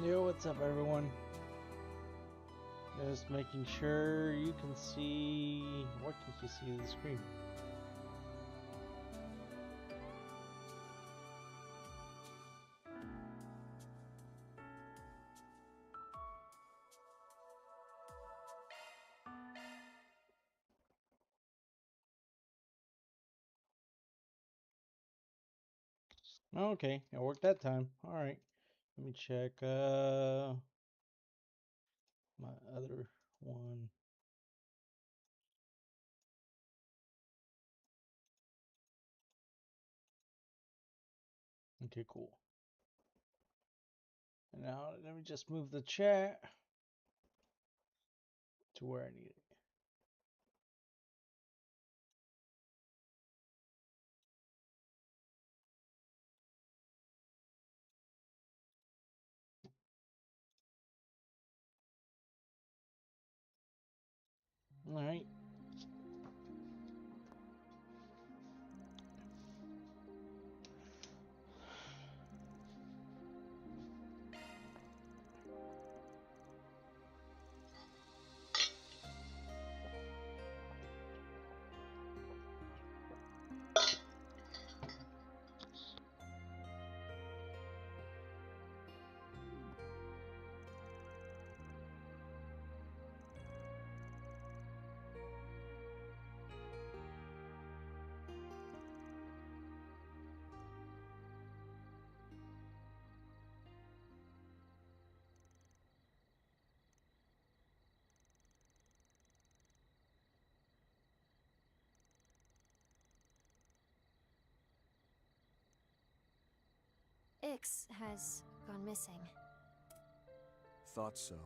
Yo, what's up, everyone? Just making sure you can see. What can you see on the screen? Okay, it worked that time. All right, let me check. My other one. Okay, cool. And now let me just move the chat to where I need it. All right. Ix has gone missing. Thought so.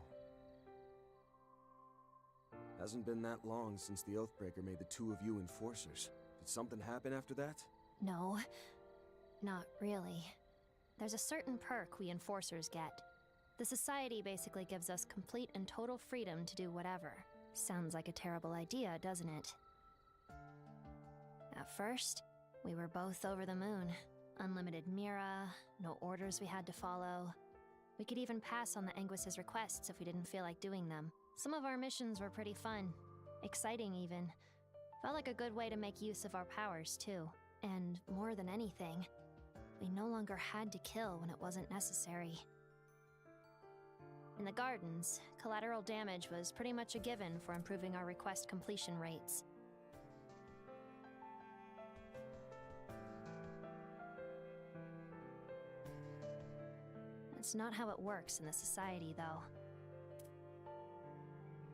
Hasn't been that long since the Oathbreaker made the two of you enforcers. Did something happen after that? No, not really. There's a certain perk we enforcers get. The society basically gives us complete and total freedom to do whatever. Sounds like a terrible idea, doesn't it? At first, we were both over the moon. Unlimited Mira, no orders we had to follow. We could even pass on the Anguis's requests if we didn't feel like doing them. Some of our missions were pretty fun. Exciting, even. Felt like a good way to make use of our powers, too. And more than anything, we no longer had to kill when it wasn't necessary. In the gardens, collateral damage was pretty much a given for improving our request completion rates. It's not how it works in the society, though.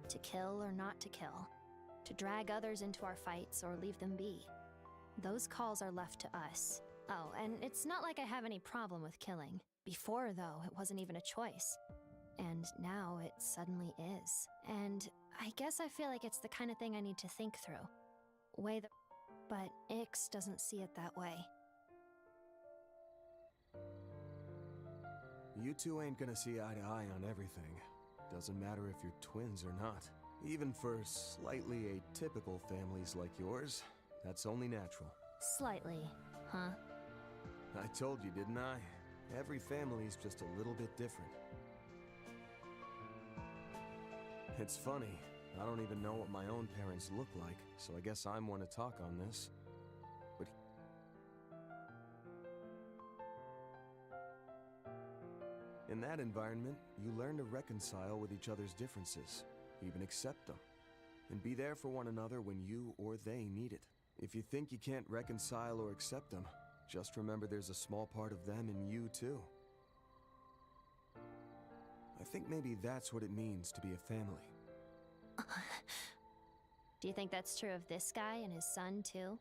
To kill or not to kill. To drag others into our fights or leave them be. Those calls are left to us. Oh, and it's not like I have any problem with killing. Before, though, it wasn't even a choice. And now it suddenly is. And I guess I feel like it's the kind of thing I need to think through. But Ix doesn't see it that way. You two ain't gonna see eye to eye on everything. Doesn't matter if you're twins or not. Even for slightly atypical families like yours, that's only natural. Slightly, huh? I told you, didn't I? Every family's just a little bit different. It's funny, I don't even know what my own parents look like, so I guess I'm one to talk on this. But in that environment, you learn to reconcile with each other's differences, even accept them, and be there for one another when you or they need it. If you think you can't reconcile or accept them, just remember there's a small part of them in you too. I think maybe that's what it means to be a family. Do you think that's true of this guy and his son, too?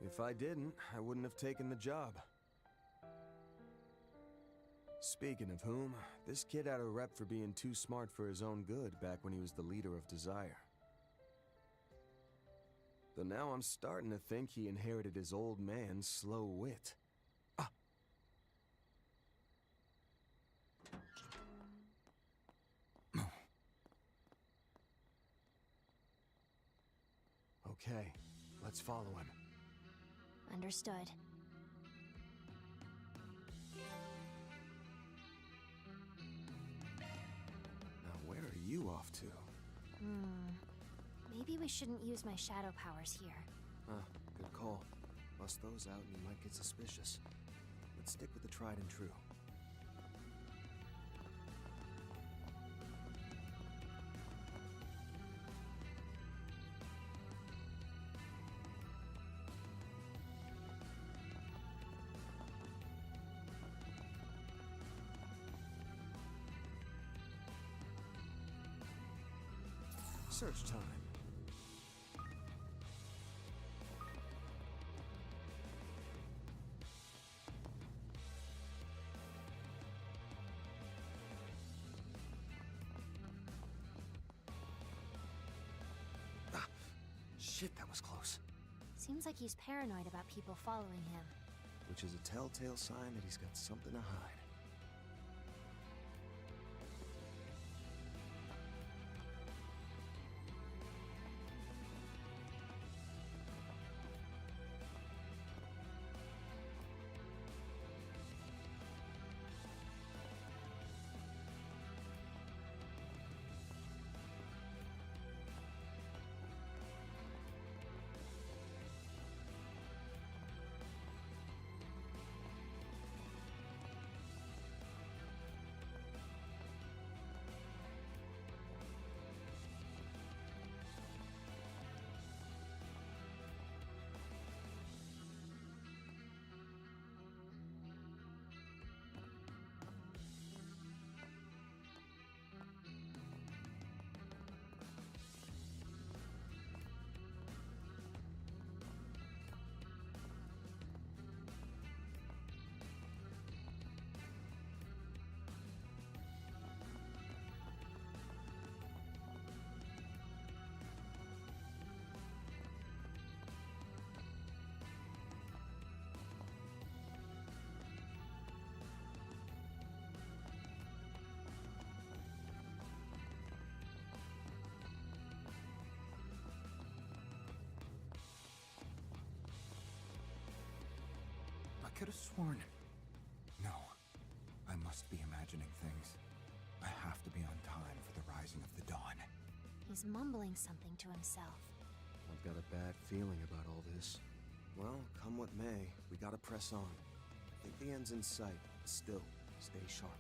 If I didn't, I wouldn't have taken the job. Speaking of whom, this kid had a rep for being too smart for his own good back when he was the leader of Desire. Though now I'm starting to think he inherited his old man's slow wit. Ah! Okay, let's follow him. Understood. you off to? Maybe we shouldn't use my shadow powers here. Good call. Bust those out and you might get suspicious. Let's stick with the tried and true. Search time. Shit, that was close. Seems like he's paranoid about people following him. Which is a telltale sign that he's got something to hide. I could have sworn... No. I must be imagining things. I have to be on time for the rising of the dawn. He's mumbling something to himself. I've got a bad feeling about all this. Well, come what may, we gotta press on. I think the end's in sight. Still, stay sharp.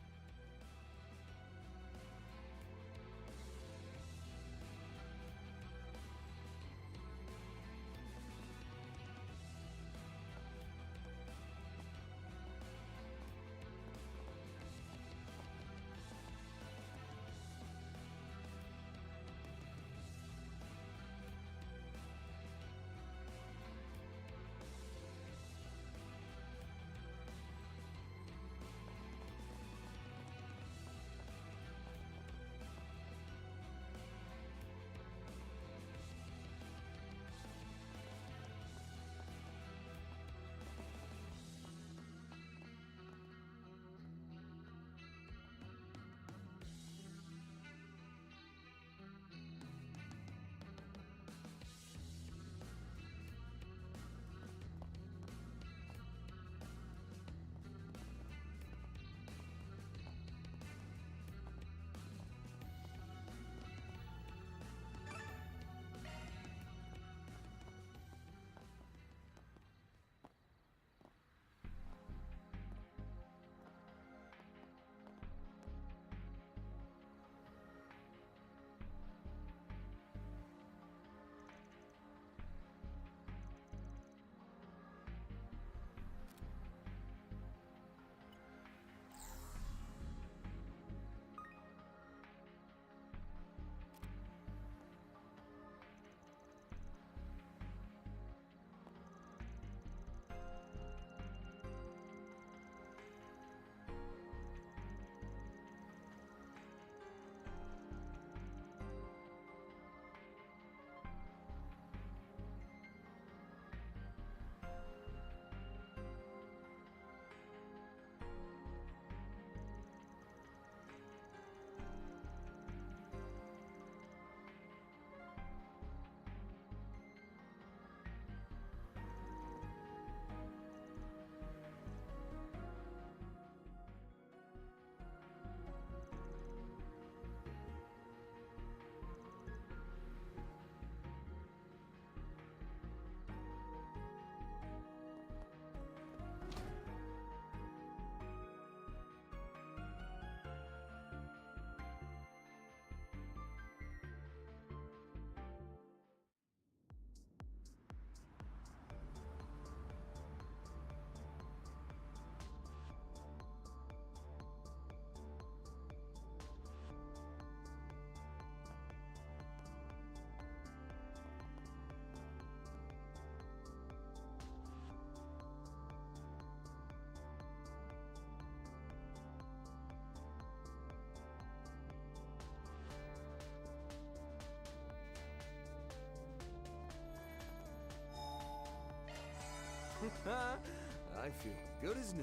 I feel good as new.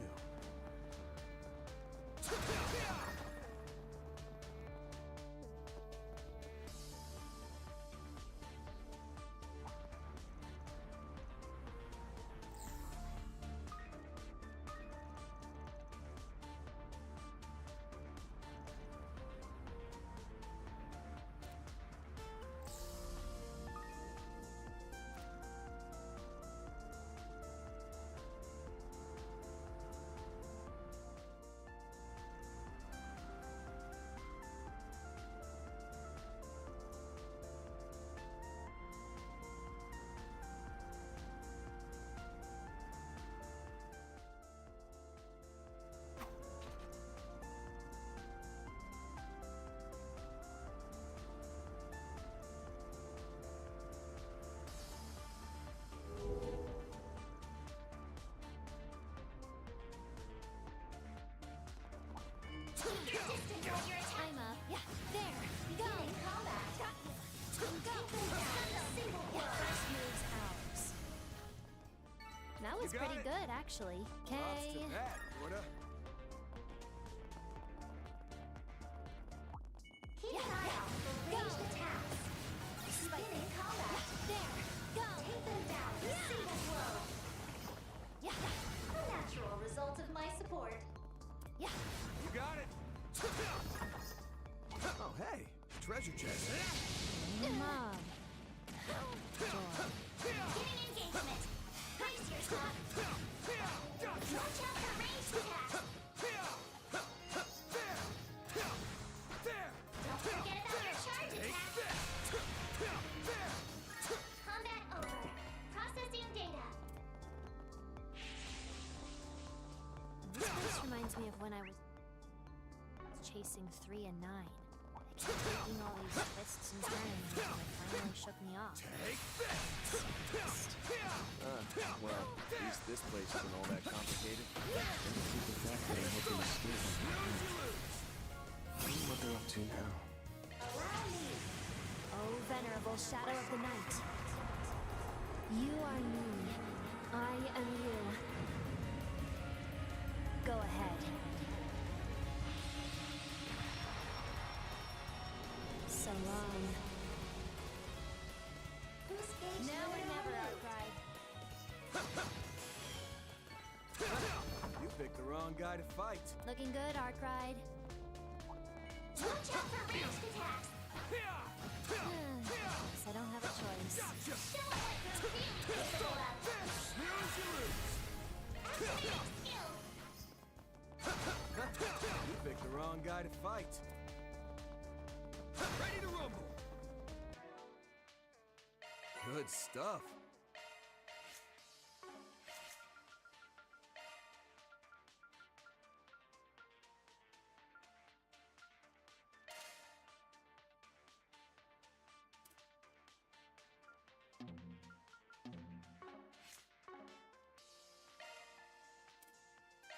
I'm up. Yeah, there. Go. Combat. Got you. Go. Yeah, first move's ours. That was You got pretty it. good, actually. Props Okay. to that, Gorda. Keep an eye out for ranged attacks. Beginning combat. There. Go. Take them down with a single blow. Yeah. A natural result of my support. Yeah. You got it. Oh, hey, treasure chest. Mom. Beginning engagement. Brace yourself. Watch out for ranged attacks. Don't forget about your charge attack. Combat over. Processing data. This place reminds me of when I was chasing 3 and 9. I kept taking all these twists and turns until it finally shook me off. Well, at least this place isn't all that complicated. Super factory and hoping to steal them. I wonder what they're up to now. Allow me. Oh, venerable shadow of the night. You are me. I am you. Go ahead. So long. Boost gauge Now or limiter never, removed. Arkride. You picked the wrong guy to fight. Looking good, Arkride. Watch out for ranged attacks. Guess I don't have a choice. Show what you're really capable of. Activating skill. You picked the wrong guy to fight. Ready to rumble. Good stuff.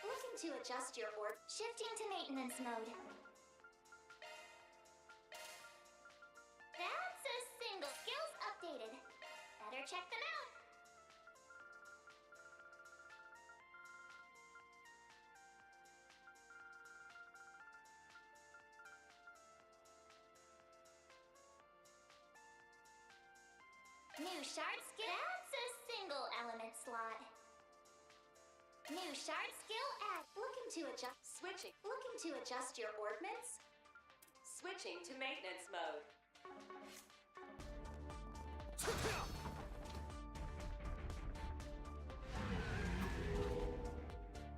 Looking to adjust your orb. Shifting to maintenance mode. That's a single. Skills updated. Better check them out. New shard skill. That's a single element slot. New shard skill add. Looking to adjust. Switching. Looking to adjust your ordnance. Switching to maintenance mode.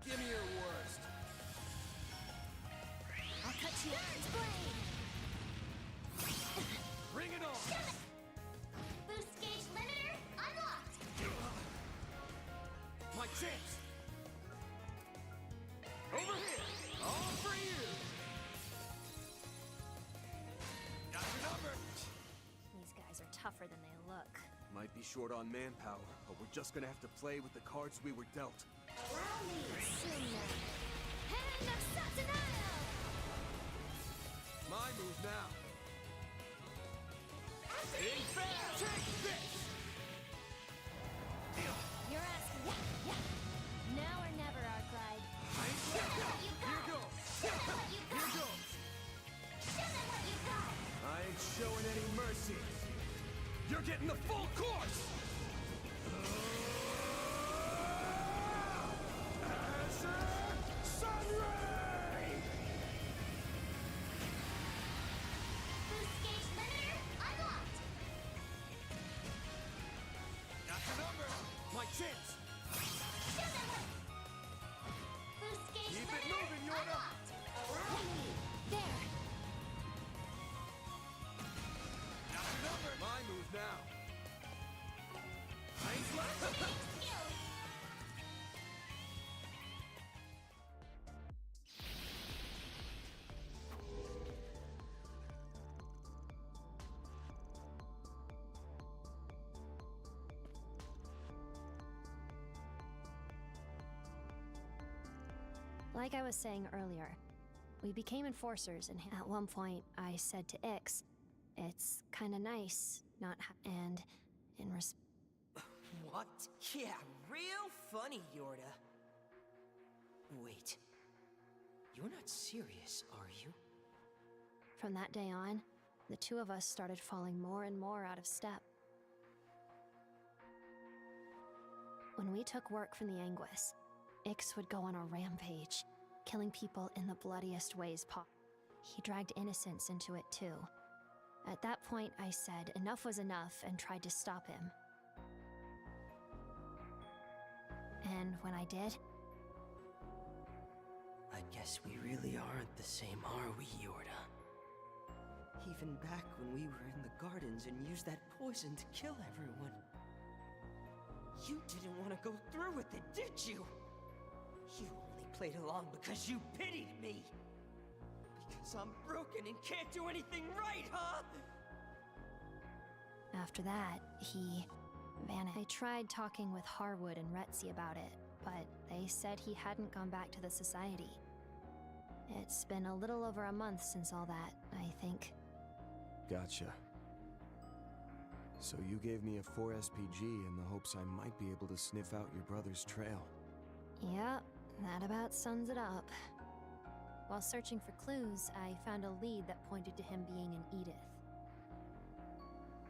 Give me your worst. I'll cut you out. Blade. Bring it on. Boost gauge limiter unlocked. My chance. Over here. All for you. Got your number. These guys are tougher than they look. Might be short on manpower, but we're just gonna have to play with the cards we were dealt. Allow me. Suna. Hand of Satanael! My move now. Activating skill. Take this. You're asking. Yeah, yeah. Here goes. Show them what you got! I ain't showing any mercy. You're getting the full course. Azure Sunray! Boost gauge limiter unlocked! Not the number. My chance. Show them what... Boost gauge Keep it limiter moving, Yorda. unlocked! There! Not the number. My move now. I ain't left. Skills! Like I was saying earlier, we became enforcers, and at one point I said to Ix, it's kinda nice not and in What? Yeah, real funny, Yorda. Wait. You're not serious, are you? From that day on, the two of us started falling more and more out of step. When we took work from the Anguis, Ix would go on a rampage, killing people in the bloodiest ways possible. He dragged innocents into it too. At that point, I said enough was enough and tried to stop him. And when I did, I guess we really aren't the same, are we, Yorda? Even back when we were in the gardens and used that poison to kill everyone. You didn't want to go through with it, did you? You only played along because you pitied me. Because I'm broken and can't do anything right, huh? after that, he vanished. I tried talking with Harwood and Retzi about it, but they said he hadn't gone back to the Society. It's been a little over a month since all that, I think. Gotcha. So you gave me a 4 SPG in the hopes I might be able to sniff out your brother's trail. Yep, that about sums it up. While searching for clues, I found a lead that pointed to him being in Edith.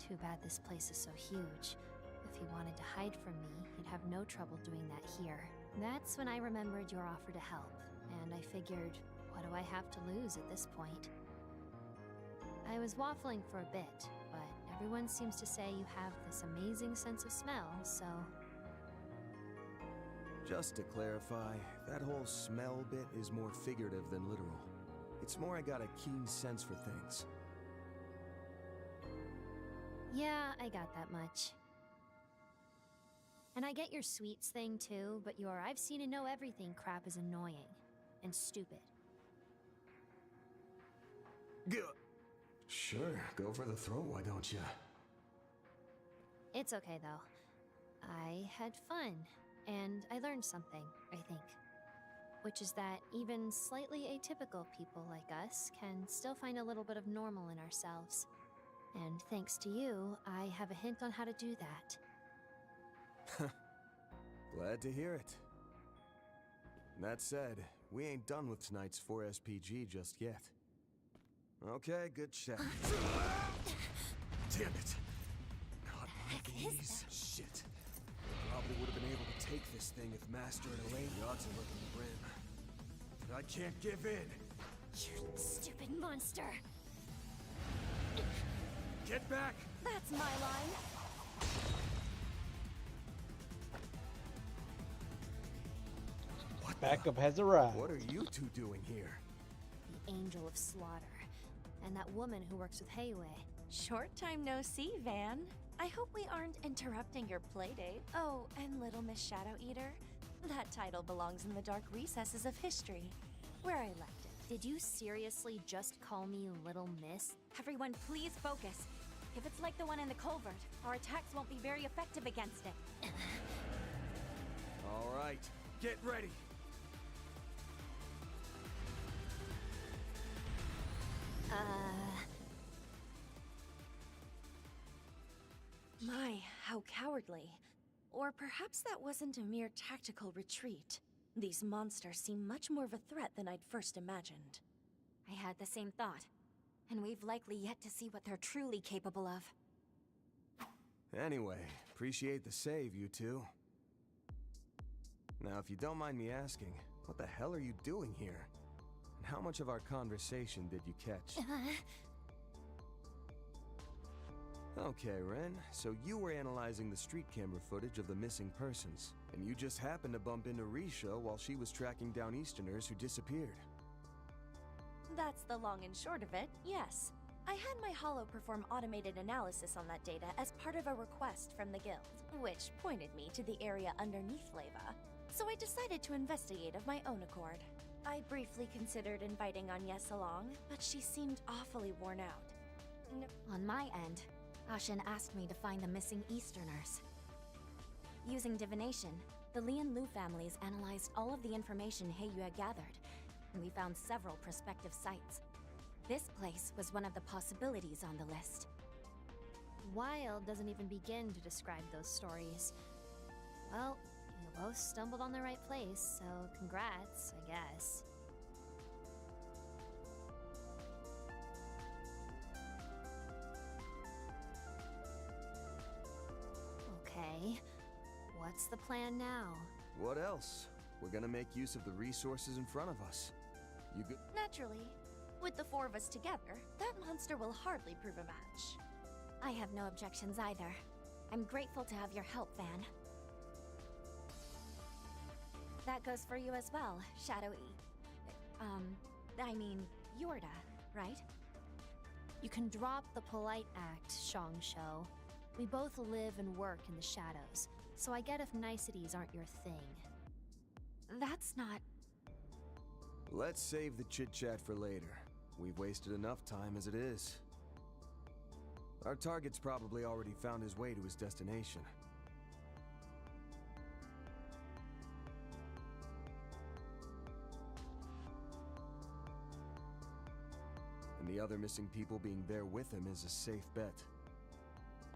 Too bad this place is so huge. If he wanted to hide from me, he'd have no trouble doing that here. That's when I remembered your offer to help, and I figured, what do I have to lose at this point? I was waffling for a bit, but everyone seems to say you have this amazing sense of smell, so... Just to clarify, that whole smell bit is more figurative than literal. It's more I got a keen sense for things. Yeah, I got that much. And I get your sweets thing too, but your I've seen and know everything crap is annoying. And stupid. Sure, go for the throat, why don't you? It's okay though. I had fun, and I learned something, I think. Which is that even slightly atypical people like us can still find a little bit of normal in ourselves. And thanks to you, I have a hint on how to do that. Glad to hear it. That said, we ain't done with tonight's 4 SPG just yet. Okay, good check. Damn it! Not my knees. Shit. Probably would have been able to take this thing if Master and Elaine the odds are looking grim. But I can't give in. You stupid monster! Get back! That's my line! Backup has arrived. What are you two doing here? The Angel of Slaughter. And that woman who works with Heiwei. Short time no see, Van. I hope we aren't interrupting your playdate. Oh, and Little Miss Shadow Eater. That title belongs in the dark recesses of history, where I left it. Did you seriously just call me Little Miss? Everyone, please focus. If it's like the one in the culvert, our attacks won't be very effective against it. All right, get ready. My, how cowardly. Or perhaps that wasn't a mere tactical retreat. These monsters seem much more of a threat than I'd first imagined. I had the same thought. And we've likely yet to see what they're truly capable of. Anyway, appreciate the save, you two. Now, if you don't mind me asking, what the hell are you doing here? And how much of our conversation did you catch? Okay, Ren, so you were analyzing the street camera footage of the missing persons, and you just happened to bump into Risha while she was tracking down Easterners who disappeared. That's the long and short of it, yes. I had my Hollow perform automated analysis on that data as part of a request from the guild, which pointed me to the area underneath Leva. So I decided to investigate of my own accord. I briefly considered inviting Agnes along, but she seemed awfully worn out. On my end, Ashen asked me to find the missing Easterners. Using divination, the Li and Lu families analyzed all of the information Heyu had gathered, and we found several prospective sites. This place was one of the possibilities on the list. Wild doesn't even begin to describe those stories. Well, you both stumbled on the right place, so congrats, I guess. Okay, what's the plan now? What else? We're gonna make use of the resources in front of us. You good? Naturally. With the four of us together, that monster will hardly prove a match. I have no objections either. I'm grateful to have your help, Van. That goes for you as well, Shadowy. I mean, Yorda, right? You can drop the polite act, Shongsho. We both live and work in the shadows, so I get if niceties aren't your thing. That's not... Let's save the chit-chat for later. We've wasted enough time as it is. Our target's probably already found his way to his destination. And the other missing people being there with him is a safe bet.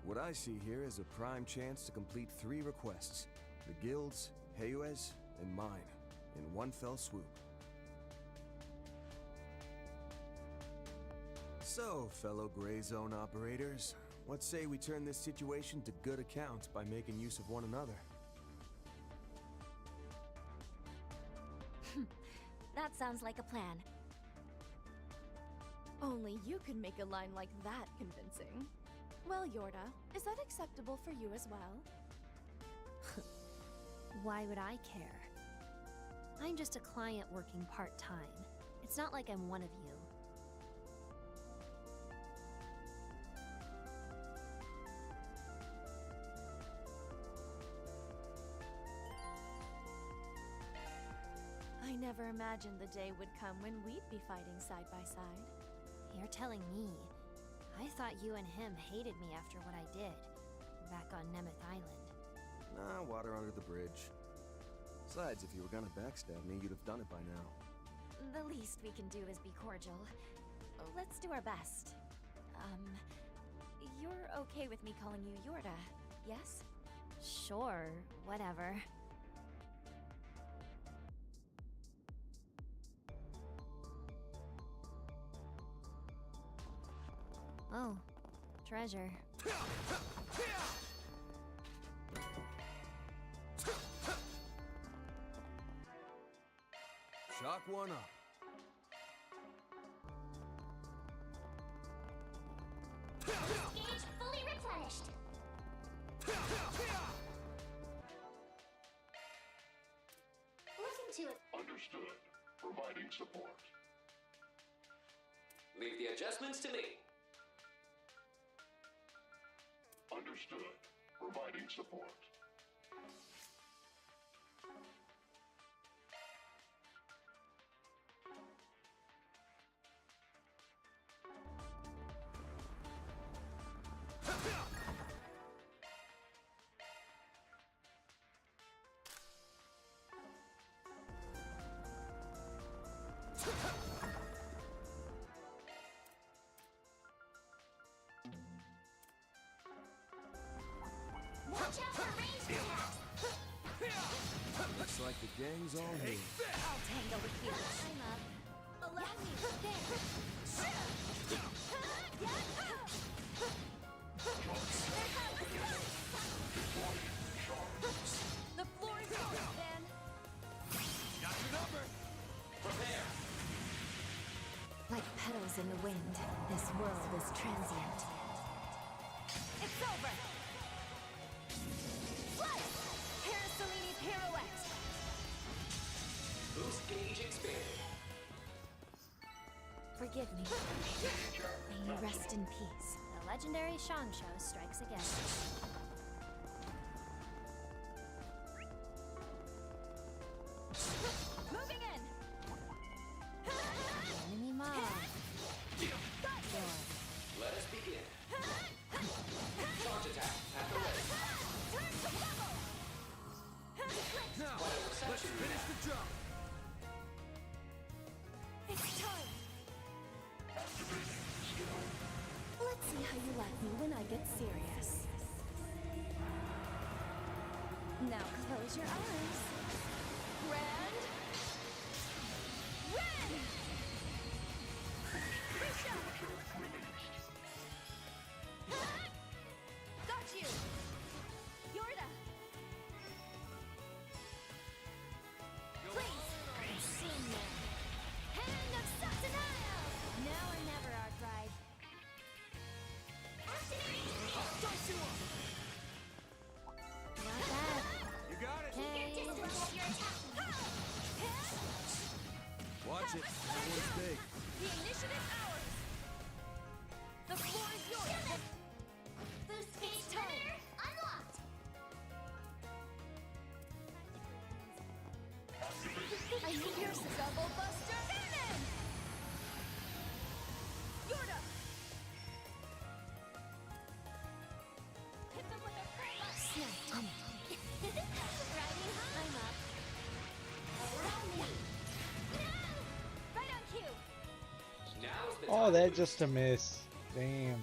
What I see here is a prime chance to complete 3 requests. The guild's, Heyue's, and mine, in one fell swoop. So, fellow Gray Zone operators, what say we turn this situation to good account by making use of one another? That sounds like a plan. Only you can make a line like that convincing. Well, Yorda, is that acceptable for you as well? Why would I care? I'm just a client working part-time. It's not like I'm one of you. I never imagined the day would come when we'd be fighting side by side. You're telling me. I thought you and him hated me after what I did, back on Nemeth Island. Nah, water under the bridge. Besides, if you were gonna backstab me, you'd have done it by now. The least we can do is be cordial. Let's do our best. You're okay with me calling you Yorda, yes? Sure, whatever. Oh, treasure. Shock one up. Gauge fully replenished. Listen to it. Understood. Providing support. Leave the adjustments to me. Understood. Providing support. Watch out for The gang's all here. I'll tangle with you. I'm up. Allow me. The floor is yours, Van. Got your number. Prepare. Like petals in the wind, this world is transient. It's over. Slice! Parasolini pirouette. Boost gauge expanded. Forgive me. May you rest in peace. The legendary Shang Show strikes again. Moving in. Enemy mob. Let us begin. Charge attack at the ready. Turn to level. Now, let's finish the job. It's time. Let's see how you like me when I get serious. Now close your eyes. Grand. Red. Risha. Got you. Yorda. Please. Seen there. Hand of Satanael! Now or never, our bride. Not bad. You got it. Hey. Watch it. That one's big. The initiative's ours. The floor is yours. Boost gauge limiter unlocked. I need Pierce the double buster cannon. Yorda. Hit them with a Snapped on it. Riding high. I'm up. Allow me. right on cue. Now's the Oh, time. that just a miss. Damn.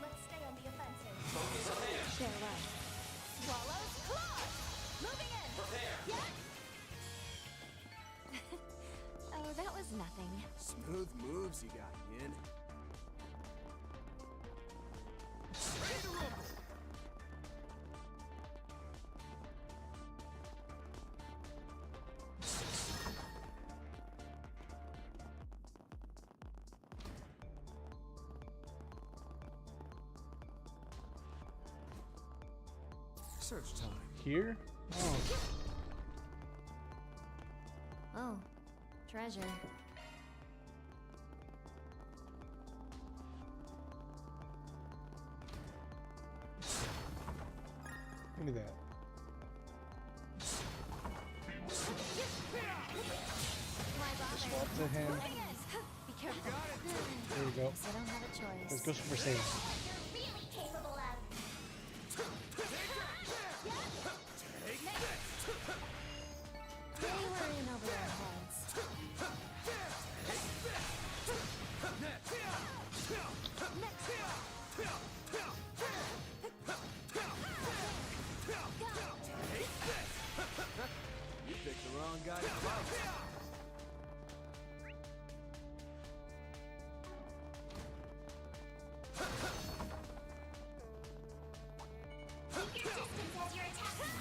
Let's stay on the offensive. Prepare. Share right. Swallow's claws. Moving in. Prepare. Oh, that was nothing. Smooth moves you got, Yin. Ready to rumble. Search time. Here? Oh, Oh, treasure. look at that. Why bother? Swap to him. Moving in. Be careful. There we go. Guess I don't have a choice. Let's go Super Saiyan. What you're really capable of. They were in over their heads. You picked the wrong guy to fight. Keep your distance as you're attacking.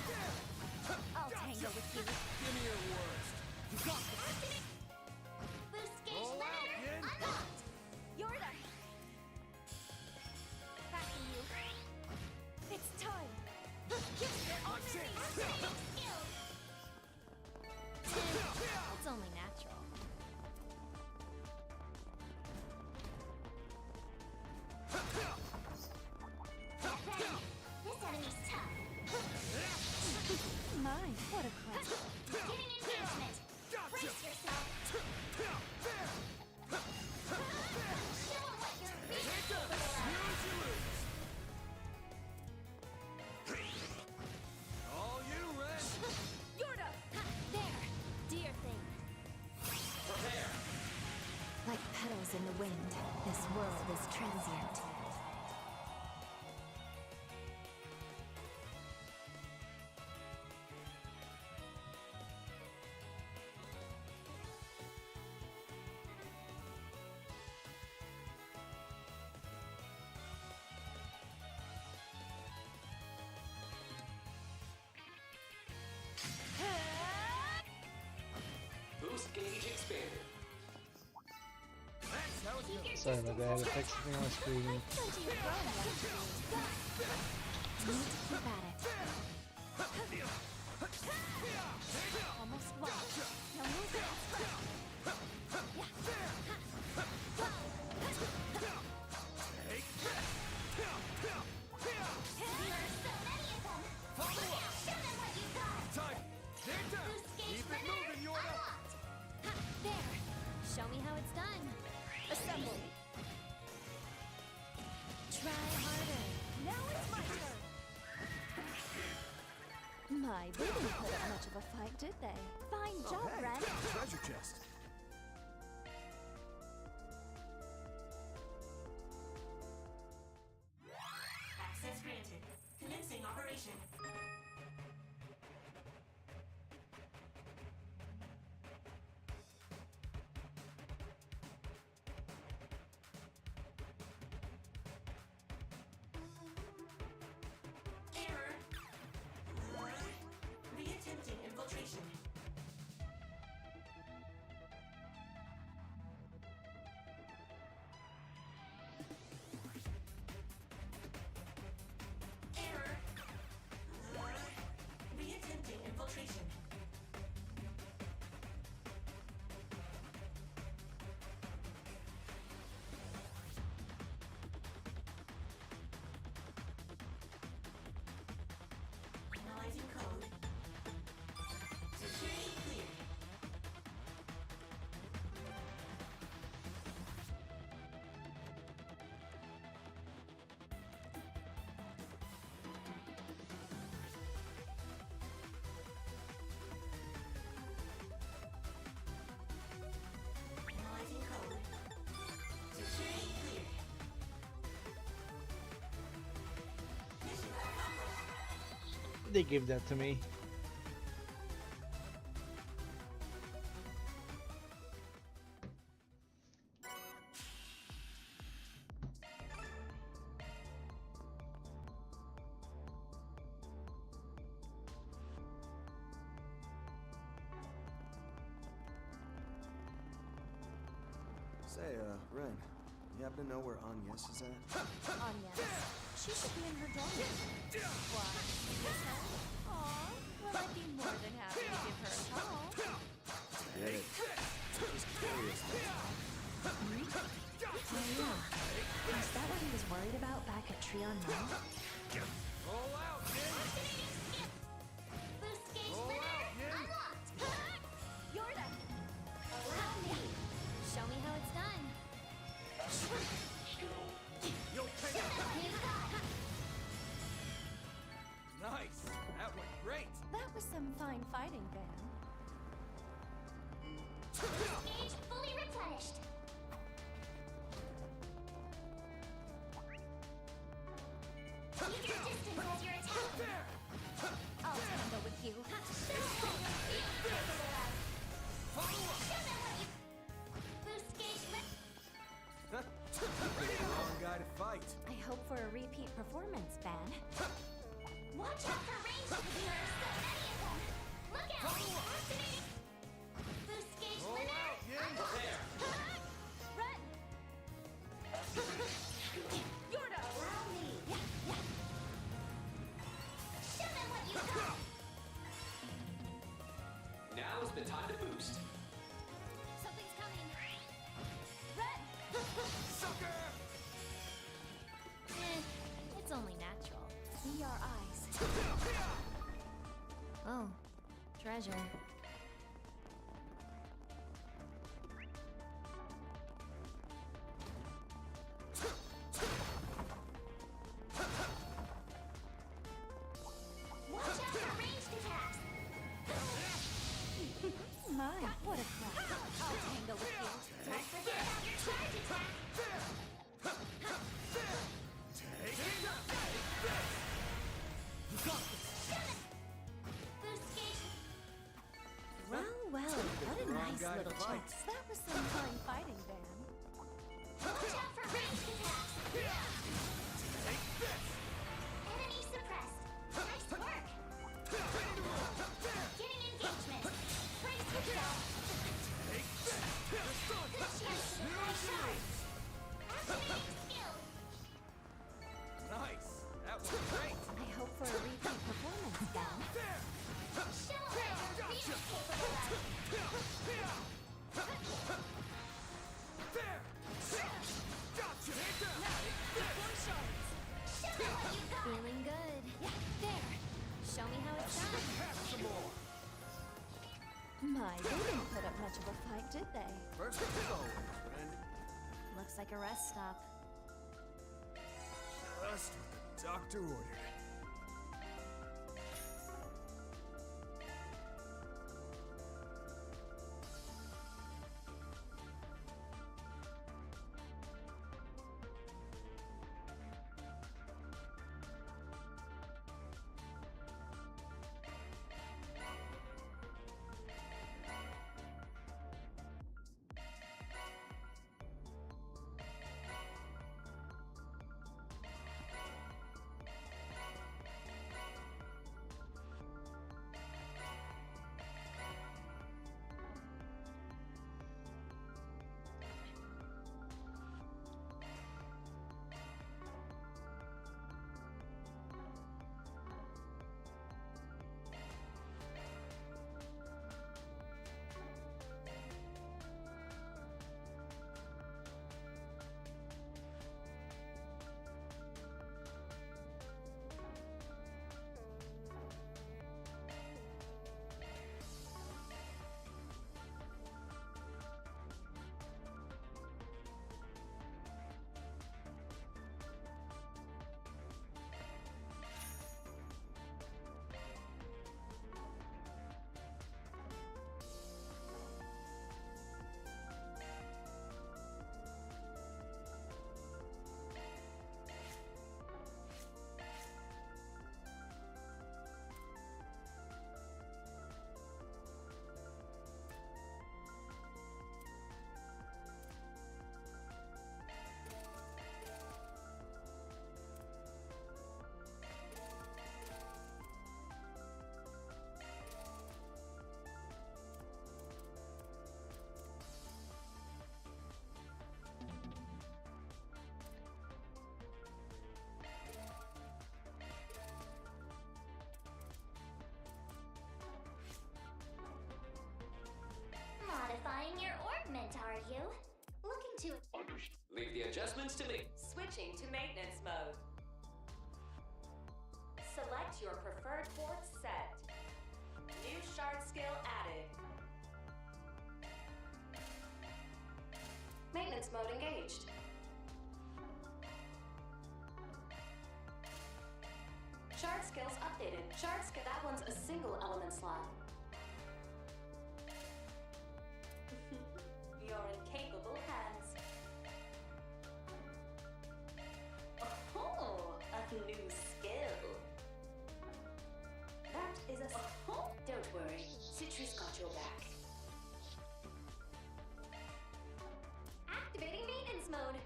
I'll tangle with you. Give me your worst. You got this. Boost gauge Roll out, limiter Yin. unlocked. Yorda. Backing you. It's time. On your knees. Skills. It's only natural. This enemy's tough. My, what a crap. Getting engagement. Brace yourself. Show 'em what you're really capable of. All you, Ren. Yorda. There, dear thing. Prepare. Like petals in the wind, this world is transient. Boost gauge expanded. Thanks, that was good. Sorry about that. It affects me on my screen. Need to keep at it. Almost won. Now move it. There. Show me how it's done. Assemble. Try harder. Now it's my turn. My, they didn't put up much of a fight, did they? Fine job, Hey, Ren. treasure chest. Access granted. Commencing operation. Error. Reattempting infiltration. Error. Reattempting infiltration. Analyzing code. Security cleared. Analyzing code. Security cleared. Mission accomplished. They gave that to me. Say, Ren, you happen to know where Agnes is at? Anya. She should be in her dorm room. Why? Miss her? Aw, well, I'd be more than happy to give her a call. Get it. Just curious. Oh yeah. Is that what he was worried about back at Trion Mall? Roll out, Yin! Boost gauge Roll limiter out, Yin! unlocked. Yorda! Allow me. Show me how it's done. Yo, take it! You got it. Nice! That went great! That was some fine fighting, Van. Boost gauge fully replenished. Keep your distance as you're attacking. I'll tangle with you. Show them what you. Boost gauge lit. Wrong guy to fight. I hope for a repeat performance, Van. Watch out for ranged. There are so many of them. Look out! Activating. Boost gauge Roll limiter out, Yin! unlocked. Ren! Yorda! Allow me. Show them what you got. Now's the time to boost. Something's coming. Ren! Sucker! It's only natural. Be our eyes. Oh, treasure. Watch out for ranged attacks. My, what a crack. I'll tangle with you. Don't forget about your charge attack. Boost gauge. Well, well, what a Wrong nice guy to little fight. chance. That was some fine fighting, Van. Watch out for ranged attacks. Enemy suppressed. Nice work. Getting Activating skill. Nice. That was great. I hope for a repeat performance, Ben. There. Show what your being capable of. There. Gotcha. Show me what you got. Feeling good. There. Show me how it's done. Have some more. My, they didn't put up much of a fight, did they? First as always, friend. Looks like a rest stop. Just what the doctor ordered. Modifying your orbment, are you? Looking to Understood. Leave the adjustments to me. Switching to maintenance mode. Select your preferred quartz set. New shard skill added. Maintenance mode engaged. Shard skills updated. Shard skill. That one's a single element slot. You're in capable hands. Oh, a new skill. That is a. Oh, don't worry. Citrus got your back. activating maintenance mode.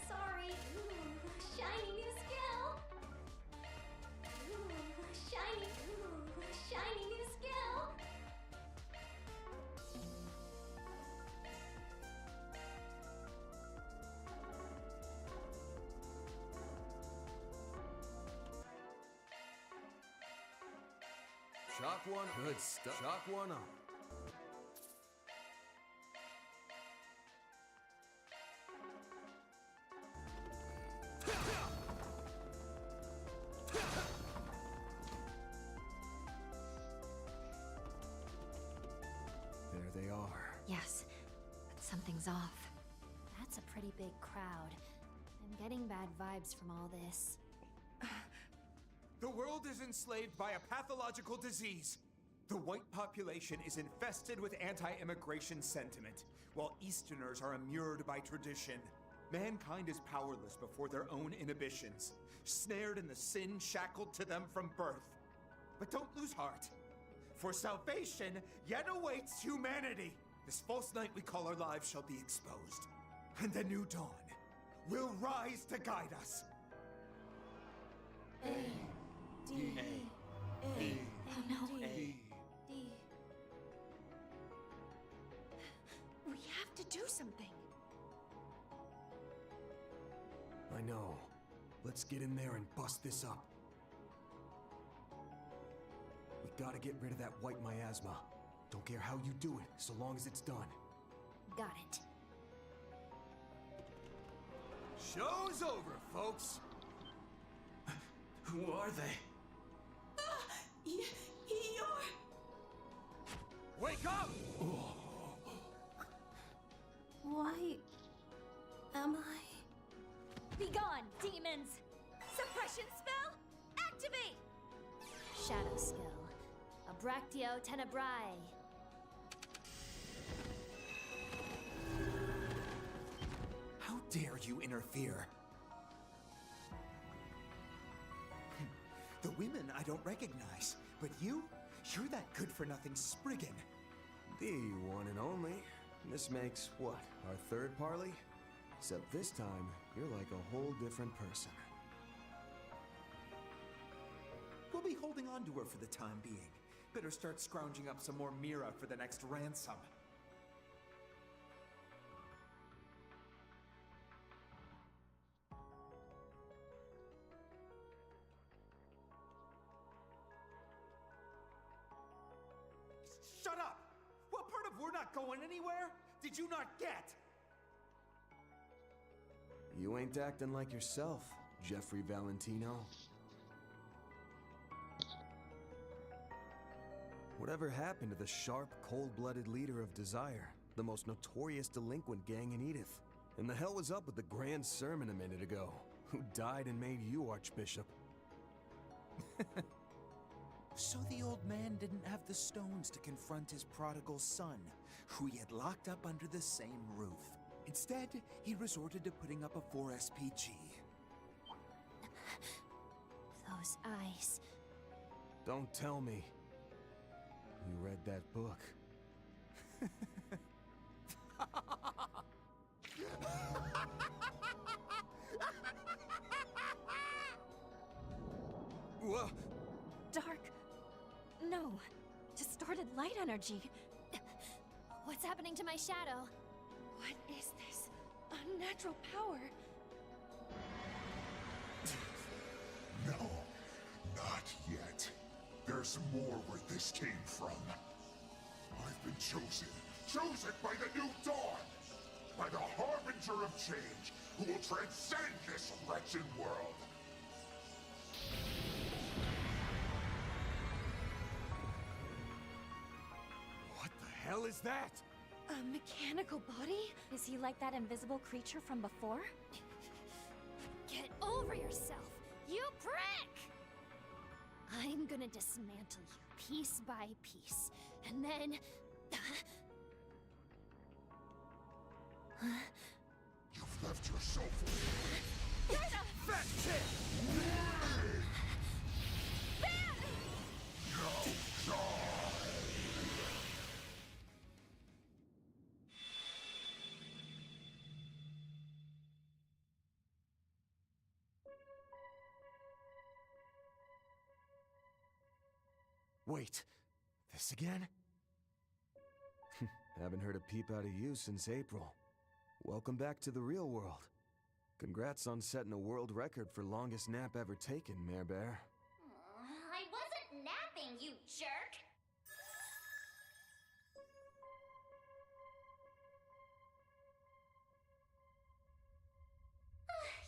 Sorry. Ooh, shiny new skill. Shiny new skill. Shock one. Good stuff. Shock one on. There they are. Yes, but something's off. That's a pretty big crowd. I'm getting bad vibes from all this. The world is enslaved by a pathological disease. The white population is infested with anti-immigration sentiment, while Easterners are immured by tradition. Mankind is powerless before their own inhibitions, snared in the sin shackled to them from birth. But don't lose heart, for salvation yet awaits humanity. This false night we call our lives shall be exposed, and a new dawn will rise to guide us. D. Oh no. D. We have to do something. I know. Let's get in there and bust this up. We gotta get rid of that white miasma. Don't care how you do it, so long as it's done. Got it. Show's over, folks. Who are they? You're... Wake up! Why am I? Be gone, demons! Suppression spell, activate! Shadow skill. Abractio tenebrae. How dare you interfere? The women I don't recognize, but you're that good-for-nothing Spriggan. The one and only. This makes, what, our third parley? Except this time, you're like a whole different person. We'll be holding on to her for the time being. Better start scrounging up some more Mira for the next ransom. Shut up! What part of "we're not going anywhere" did you not get? You ain't acting like yourself, Jeffrey Valentino. Whatever happened to the sharp, cold-blooded leader of Desire, the most notorious delinquent gang in Edith? And the hell was up with the grand sermon a minute ago? Who died and made you Archbishop? So the old man didn't have the stones to confront his prodigal son, who he had locked up under the same roof. Instead, he resorted to putting up a 4SPG. Those eyes. Don't tell me. You read that book. Whoa! Dark. No. Distorted light energy. What's happening to my shadow? What is this? Unnatural power. No, not yet. There's more where this came from. I've been chosen by the new dawn, by the harbinger of change, who will transcend this wretched world. What the hell is that? A mechanical body? Is he like that invisible creature from before? Get over yourself, you prick! I'm gonna dismantle you piece by piece, and then... You've left yourself. Fat shit! Now die! Wait, this again? Haven't heard a peep out of you since April. Welcome back to the real world. Congrats on setting a world record for longest nap ever taken, Mare Bear. I wasn't napping, you jerk!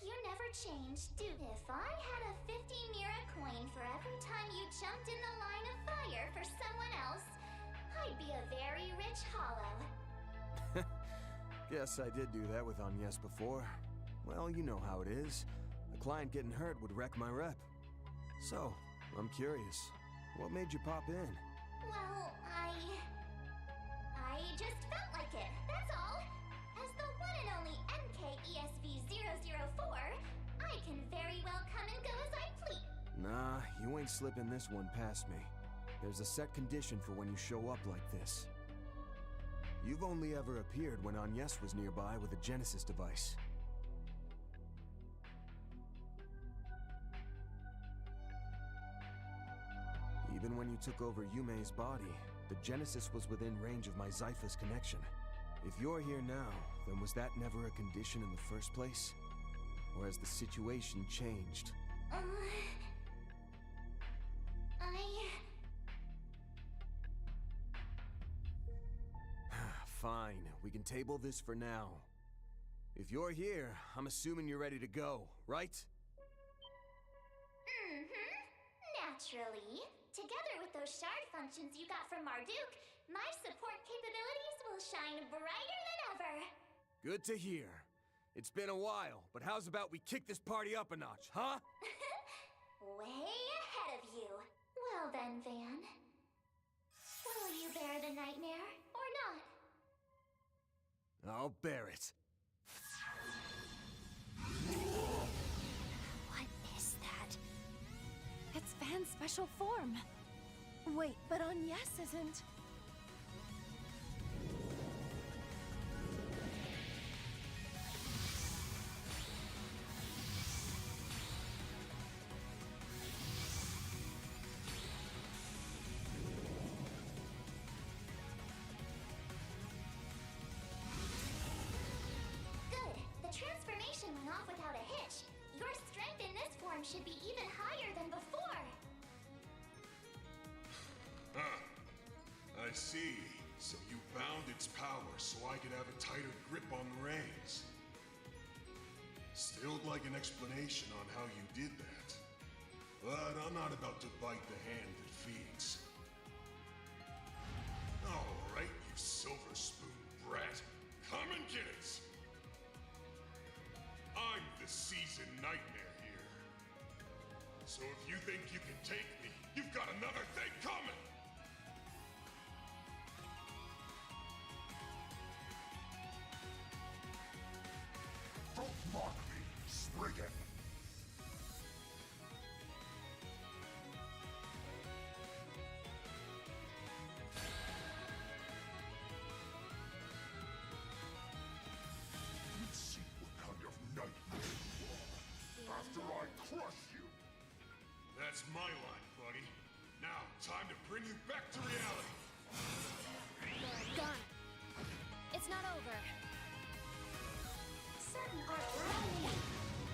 You never changed, do you? If I had a 50 Mira coin for every time you jumped in the line of fire for someone else, I'd be a very rich hollow. Guess I did do that with Agnes before. Well, you know how it is. A client getting hurt would wreck my rep. So, I'm curious. What made you pop in? Well, I just felt like it, that's all. As the one and only MKESV-004, I can very well come and go as I please. Nah, you ain't slipping this one past me. There's a set condition for when you show up like this. You've only ever appeared when Agnes was nearby with a Genesis device. Even when you took over Yume's body, the Genesis was within range of my Zypha's connection. If you're here now, then was that never a condition in the first place? Or has the situation changed? Fine, we can table this for now. If you're here, I'm assuming you're ready to go, right? Naturally. Together with those shard functions you got from Marduk, my support capabilities will shine brighter than ever. Good to hear. It's been a while, but how's about we kick this party up a notch, huh? Way ahead of you. Well then, Van. Will you bear the nightmare, or not? I'll bear it. What is that? It's Van's special form. Wait, but on Yes isn't. Good. The transformation went off without a hitch. Your strength in this form should be even higher than before. I see. So you bound its power so I could have a tighter grip on the reins. Still like an explanation on how you did that. But I'm not about to bite the hand that feeds. Alright, you silver spoon brat. Come and get it! I'm the seasoned nightmare here. So if you think you can take me, you've got another thing coming! Don't mock me, Spriggan! Let's see what kind of nightmare you are after I crush you! That's my line, buddy. Now, time to bring you back to reality! Gone. It's not over. Certain art around me.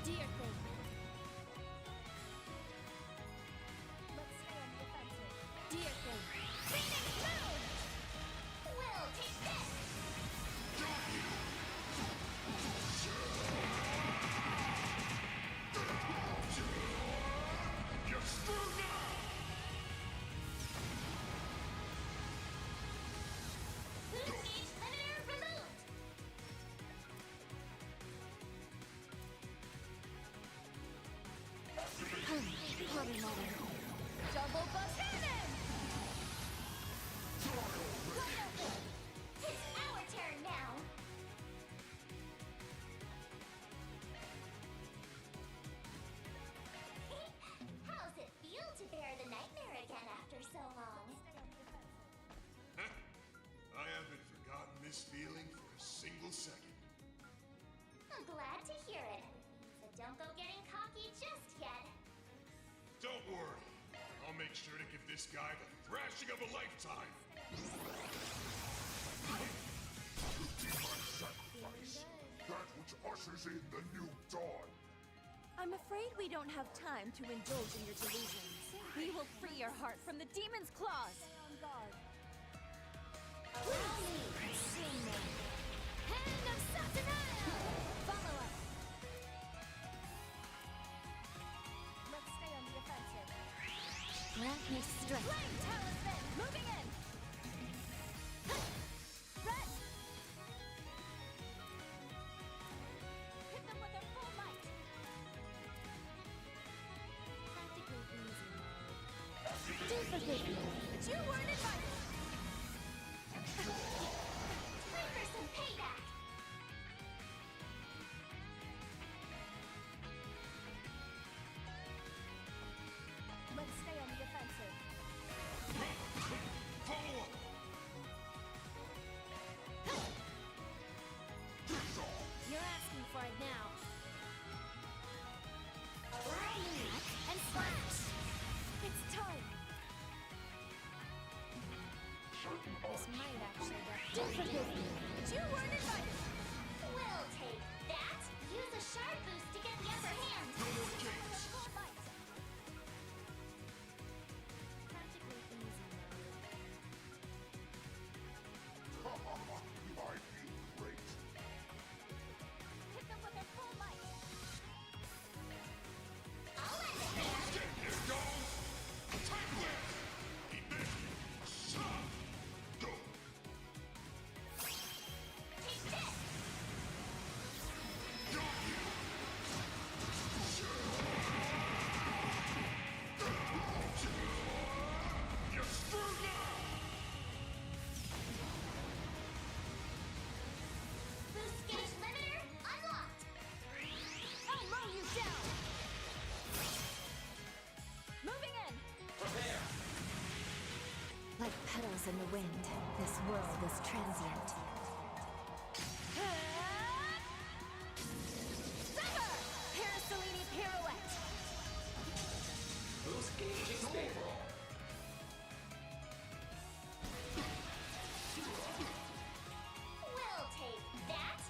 Dear thing. Let's stay on the offensive. Dear thing. Phoenix move! We'll take this! You're screwed now! Boost gauge limiter removed! Holy mother. Double bus cannon! It's our turn now! How's it feel to bear the nightmare again after so long? I haven't forgotten this feeling for a single second. I'm glad to hear it. So don't go getting cocky just yet. Don't worry. I'll make sure to give this guy the thrashing of a lifetime. My sacrifice. That which ushers in the new dawn. I'm afraid we don't have time to indulge in your delusions. We will free your heart from the demon's claws. Stay on guard. Allow me. Sing me. Hand of Saturnine! Follow us. Let's stay on the offensive. Grant me strength. Flame talisman! Moving in! Red! Hit them with their full might! Practically easy mode. Do forgive me, but you weren't invited! Time for some payback! Let's stay on the offensive. Follow up! You're asking for it now. Allow me! And slash! It's time! This might actually get... Do forgive me, but you weren't invited! We'll take that! Use a shard boost to get the in the wind. This world is transient. Saga! Parasolini pirouette! Boost gauge expanded. We'll take that.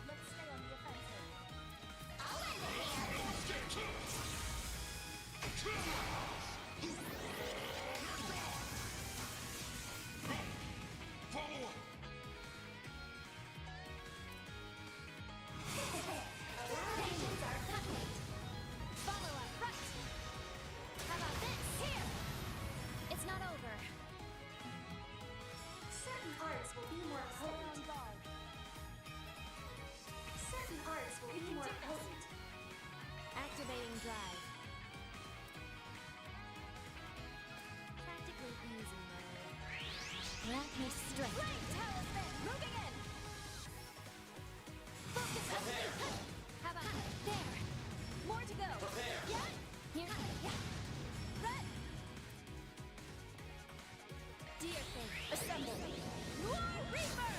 Let's stay on the offensive. I'll lend a hand. Patience are complete. Follow up, right! How about this? Here! It's not over. Certain arts will be more Stay on potent. guard. Certain arts will be more potent. Activating drive. Practically easy mode. Arachne strength. Flame talisman! Moving in! Focus up! How about there? More to go. Prepare. Yeah? Here. Yeah. Red! Dear thing, assemble. Noir Reaper!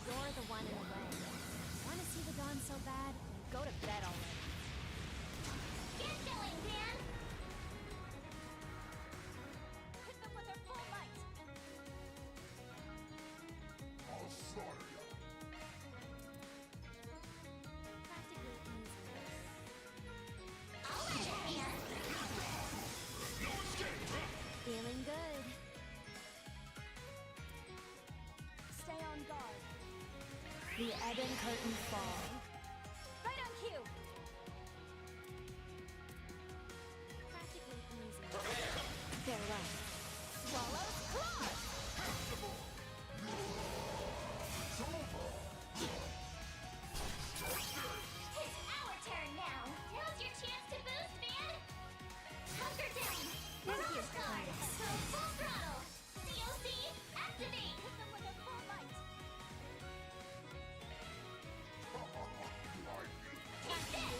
You're the one in the way. Want to see the dawn so bad? Go to bed already. Get going, Dan. Hit them with their full might. I'll slaughter you. Practically easy. I'll lend a hand. Feeling good. Stay on guard. The ebon curtain fall. Right on cue. Practically easy. Farewell. Swallow's claws. It's our turn now. Now's your chance to boost, man. Hunker down. Thank you. Mirage guard. Go full throttle. COC, activate. Hit them with their full might. Take this.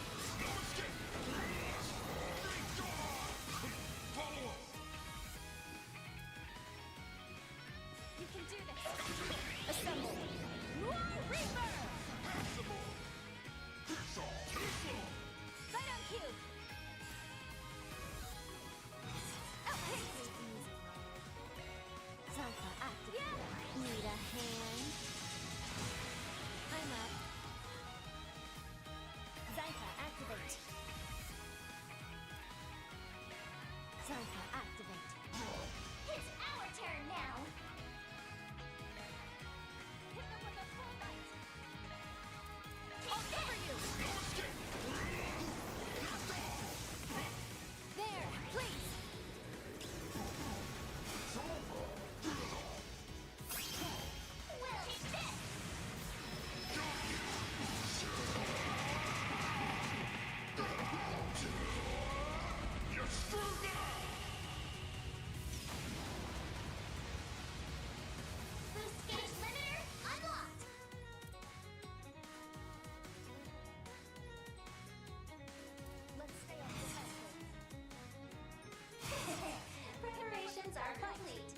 You can do this. Assemble. Noir Reaper! Right on cue. Outpaced. Zypha activate. Yeah. Need a hand? I'm up. Zypha activate. Zypha activate. It's our turn now. Hit them with a full might. I'll cover you. There, please. We'll take this. Boost gauge limiter unlocked. Let's stay on the offensive. Preparations are complete.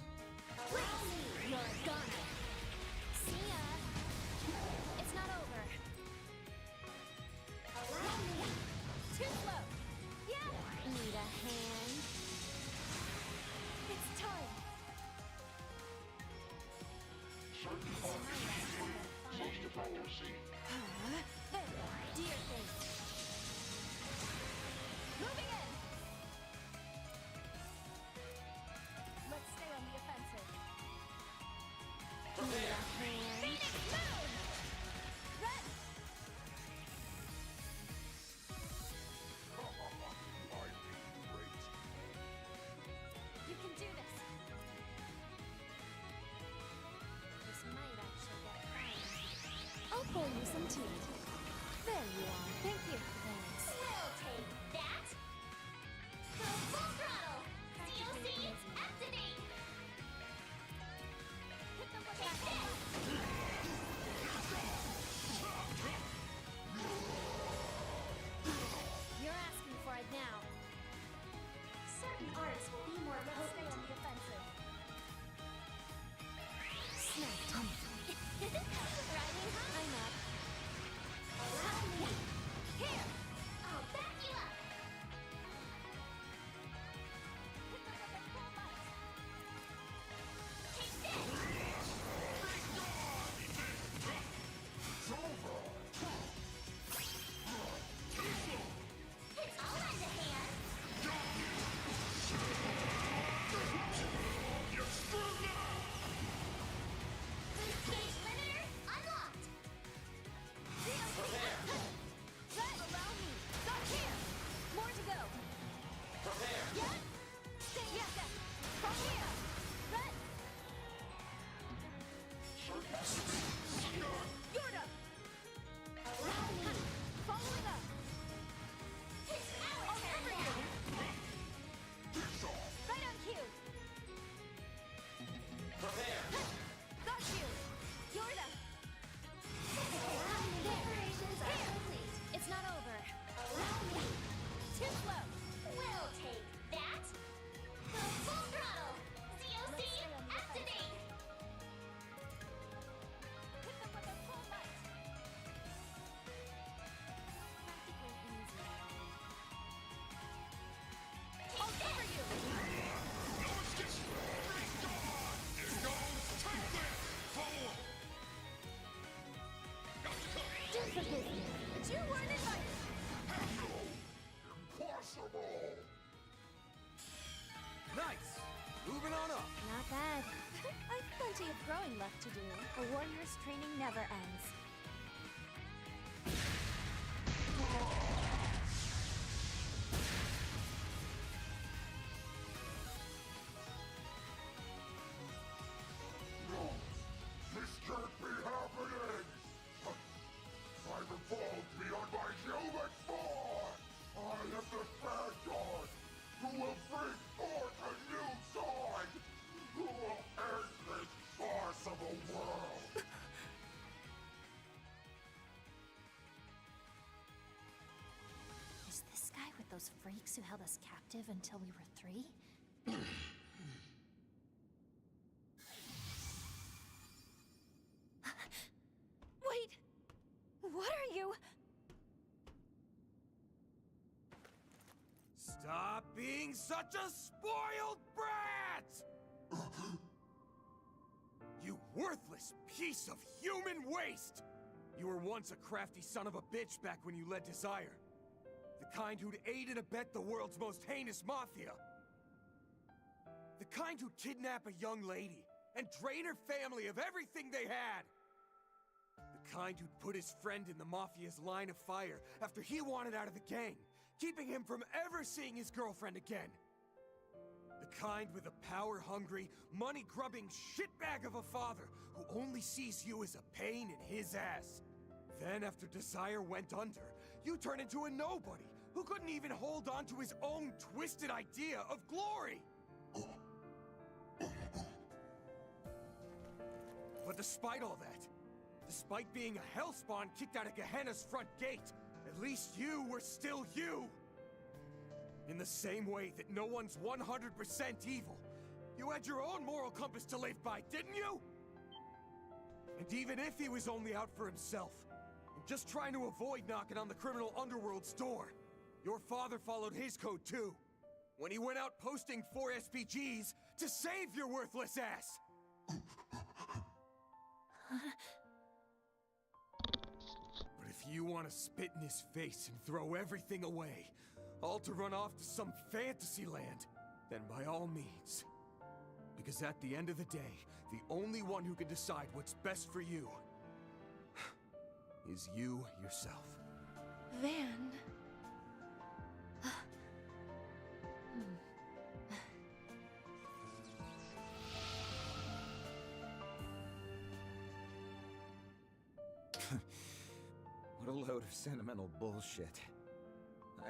Allow me. You're gone. See ya. It's not over. Allow me. Too slow. Yeah. Need a hand? It's time. Certain arts most of all see. There. Dear thing. Moving in. Let's stay on the offensive. Need a hand? Phoenix Moon! Red! You can do this. This might actually get fine. I'll pour you some tea. There you are. Thank you. Thanks. We'll take that. Go full Moving on up. Not bad. I've plenty of growing left to do. A warrior's training never ends. No! This can't be happening! I've evolved beyond my human form! I am the bad god who will bring forth a new sword! Who will end this farce of a world! Is this guy with those freaks who held us captive until we were 3? Wait! What are you? Stop being such a spoiled brat! You worthless piece of human waste! You were once a crafty son of a bitch back when you led Desire. The kind who'd aid and abet the world's most heinous mafia. The kind who'd kidnap a young lady and drain her family of everything they had. The kind who'd put his friend in the Mafia's line of fire after he wanted out of the gang, keeping him from ever seeing his girlfriend again. The kind with a power-hungry, money-grubbing shitbag of a father who only sees you as a pain in his ass. Then, after Desire went under, you turned into a nobody who couldn't even hold on to his own twisted idea of glory. But despite all that, despite being a hellspawn kicked out of Gehenna's front gate, at least you were still you! In the same way that no one's 100% evil, you had your own moral compass to live by, didn't you? And even if he was only out for himself, and just trying to avoid knocking on the criminal underworld's door, your father followed his code too, when he went out posting 4 SPGs to save your worthless ass! But if you want to spit in his face and throw everything away, all to run off to some fantasy land, then by all means. Because at the end of the day, the only one who can decide what's best for you is you yourself. Van. What a load of sentimental bullshit.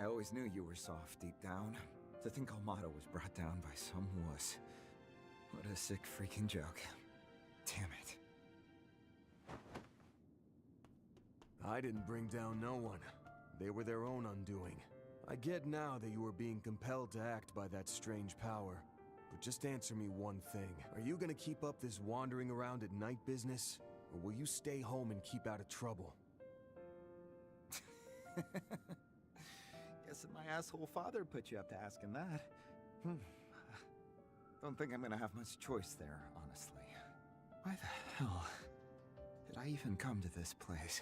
I always knew you were soft deep down. To think Almada was brought down by some wuss. What a sick freaking joke. Damn it. I didn't bring down no one. They were their own undoing. I get now that you were being compelled to act by that strange power. But just answer me one thing. Are you gonna keep up this wandering around at night business? Or will you stay home and keep out of trouble? Guess my asshole father put you up to asking that. Don't think I'm gonna have much choice there, honestly. Why the hell did I even come to this place?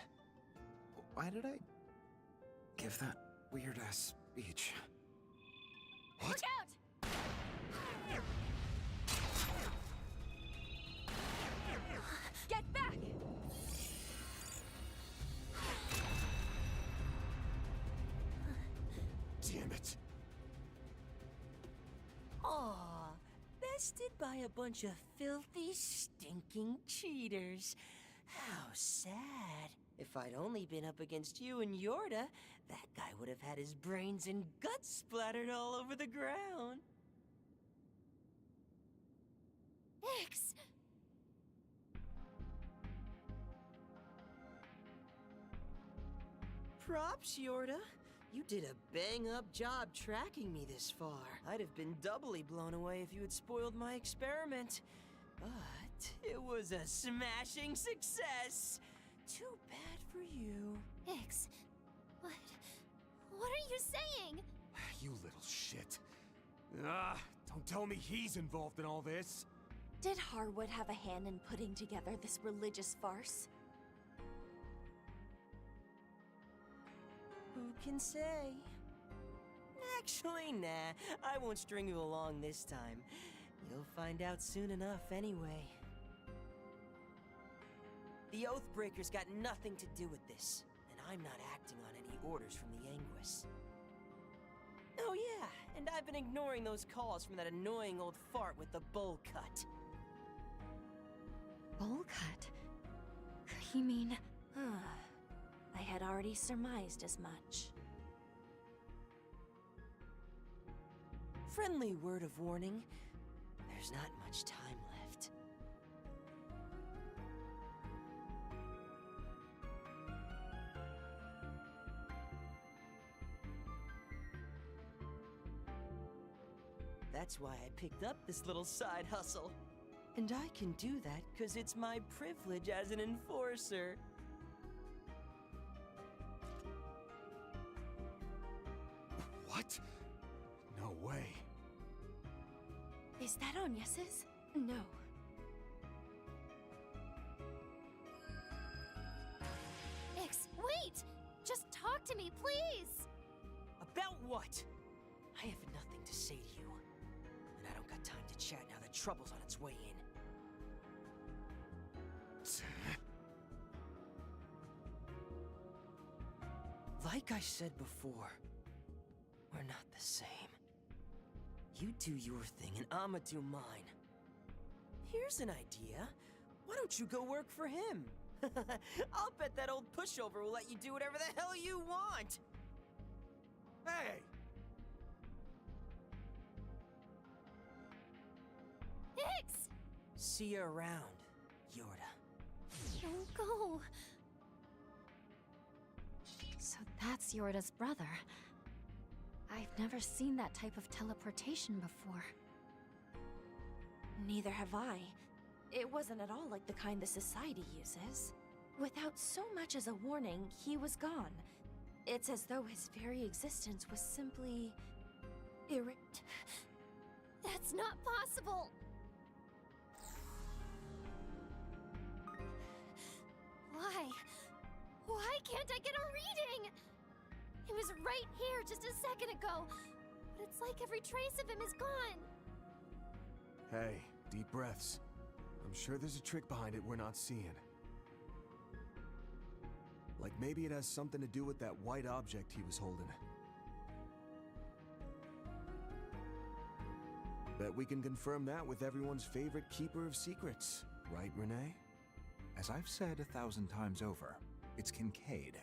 Why did I give that weird-ass speech? What? Look out! Get back! Damn it! Aw, bested by a bunch of filthy, stinking cheaters. How sad. If I'd only been up against you and Yorda, that guy would have had his brains and guts splattered all over the ground. Ix! Props, Yorda. You did a bang-up job tracking me this far. I'd have been doubly blown away if you had spoiled my experiment. But it was a smashing success. Too bad for you. Ix, what are you saying? You little shit. Don't tell me he's involved in all this. Did Harwood have a hand in putting together this religious farce? Who can say? Actually, nah. I won't string you along this time. You'll find out soon enough anyway. The Oathbreaker's got nothing to do with this, and I'm not acting on any orders from the Anguis. Oh yeah, and I've been ignoring those calls from that annoying old fart with the bowl cut. Bowl cut? You mean... I had already surmised as much. Friendly word of warning, there's not much time left. That's why I picked up this little side hustle. And I can do that because it's my privilege as an enforcer. What? No way. Is that Agnes's? No. Ix, wait! Just talk to me, please! About what? I have nothing to say to you. And I don't got time to chat now that trouble's on its way in. Like I said before, we're not the same. You do your thing and I'ma do mine. Here's an idea. Why don't you go work for him? I'll bet that old pushover will let you do whatever the hell you want. Hey! Ix! See you around, Yorda. Don't go. So that's Yorda's brother. I've never seen that type of teleportation before. Neither have I. It wasn't at all like the kind the Society uses. Without so much as a warning, he was gone. It's as though his very existence was simply... That's not possible! Why? Why can't I get a reading? He was right here just a second ago, but it's like every trace of him is gone. Hey, deep breaths. I'm sure there's a trick behind it we're not seeing. Like maybe it has something to do with that white object he was holding. Bet we can confirm that with everyone's favorite keeper of secrets, right, Renee? As I've said 1,000 times over, it's Kincaid.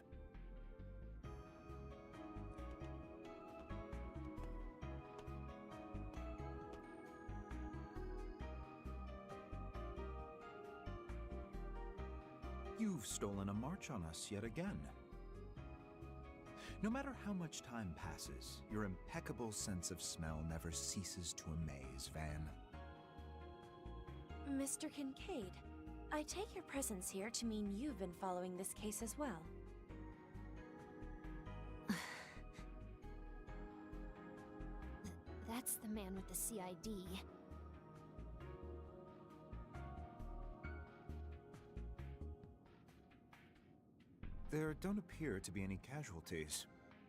You've stolen a march on us yet again. No matter how much time passes, your impeccable sense of smell never ceases to amaze, Van. Mr. Kincaid, I take your presence here to mean you've been following this case as well. That's the man with the CID. There don't appear to be any casualties.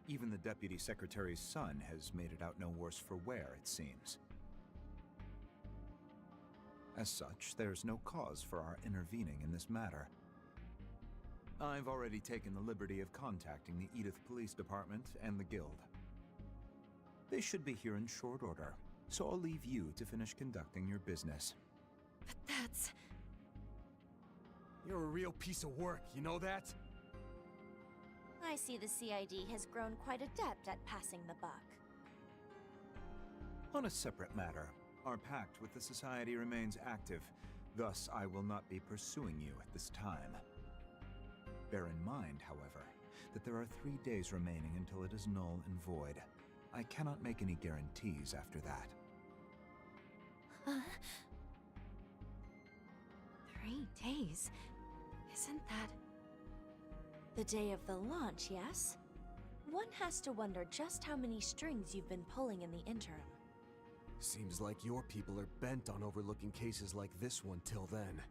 Even the Deputy Secretary's son has made it out no worse for wear, it seems. As such, there's no cause for our intervening in this matter. I've already taken the liberty of contacting the Edith Police Department and the Guild. They should be here in short order, so I'll leave you to finish conducting your business. But that's... You're a real piece of work, you know that? I see the CID has grown quite adept at passing the buck. On a separate matter, our pact with the Society remains active, thus I will not be pursuing you at this time. Bear in mind, however, that there are 3 days remaining until it is null and void. I cannot make any guarantees after that. 3 days? Isn't that... the day of the launch, yes? One has to wonder just how many strings you've been pulling in the interim. Seems like your people are bent on overlooking cases like this one till then.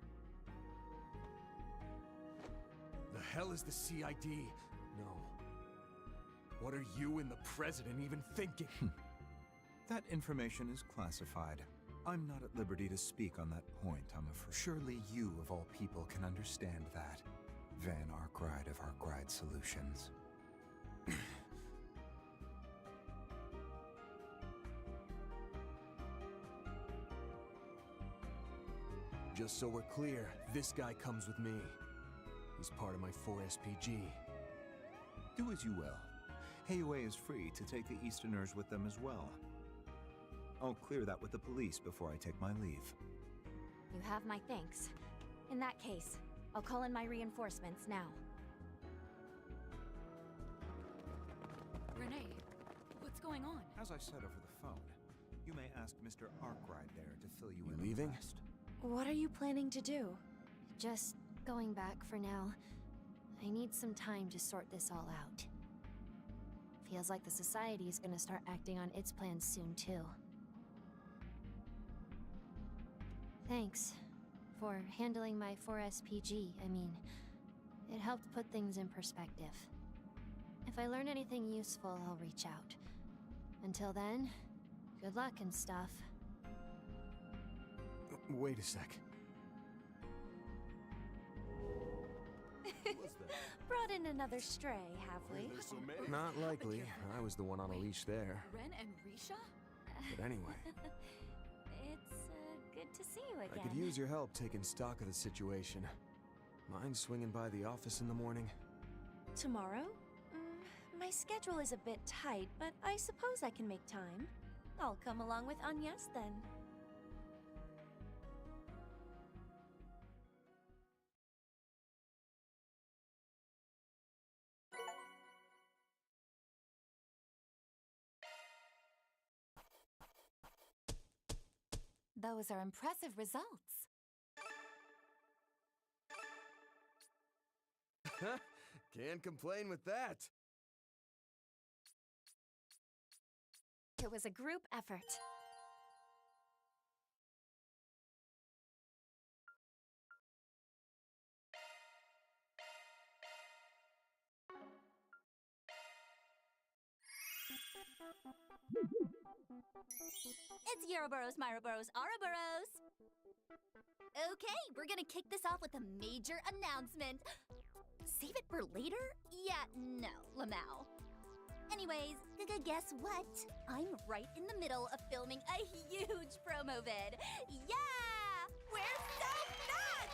The hell is the CID? No. What are you and the President even thinking? That information is classified. I'm not at liberty to speak on that point, I'm afraid. Surely you, of all people, can understand that. Van Arkwright of Arkwright Solutions. Just so we're clear, this guy comes with me. He's part of my 4SPG. Do as you will. Hayway is free to take the Easterners with them as well. I'll clear that with the police before I take my leave. You have my thanks. In that case, I'll call in my reinforcements now. Renee, what's going on? As I said over the phone, you may ask Mr. Arkwright there to fill you in. You leaving? On the rest. What are you planning to do? Just going back for now. I need some time to sort this all out. Feels like the Society is gonna start acting on its plans soon, too. Thanks for handling my 4SPG. I mean, it helped put things in perspective. If I learn anything useful, I'll reach out. Until then, good luck and stuff. Wait a sec. Brought in another stray, have we? Not likely. I was the one on a leash there. Ren and Risha? But anyway, It's good to see you again. I could use your help taking stock of the situation. Mind swinging by the office in the morning? Tomorrow? My schedule is a bit tight, but I suppose I can make time. I'll come along with Agnes then. Those are impressive results. Can't complain with that. It was a group effort. It's Euroboros, Myroboros, Ouroboros! Okay, we're gonna kick this off with a major announcement. Save it for later? Yeah, no, Lamau. Anyways, guess what? I'm right in the middle of filming a huge promo vid. Yeah! We're so back!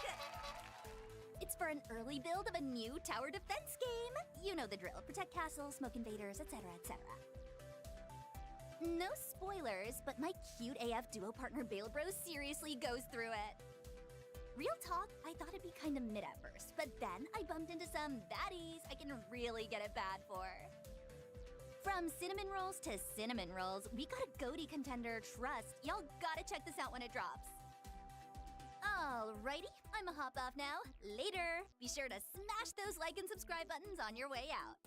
It's for an early build of a new tower defense game. You know the drill. Protect castles, smoke invaders, etc., etc. No spoilers, but my cute AF duo partner Bale Bros seriously goes through it. Real talk, I thought it'd be kinda mid at first, but then I bumped into some baddies I can really get it bad for. From cinnamon rolls to cinnamon rolls, we got a goatee contender, trust. Y'all gotta check this out when it drops. Alrighty, I'ma hop off now. Later! Be sure to smash those like and subscribe buttons on your way out.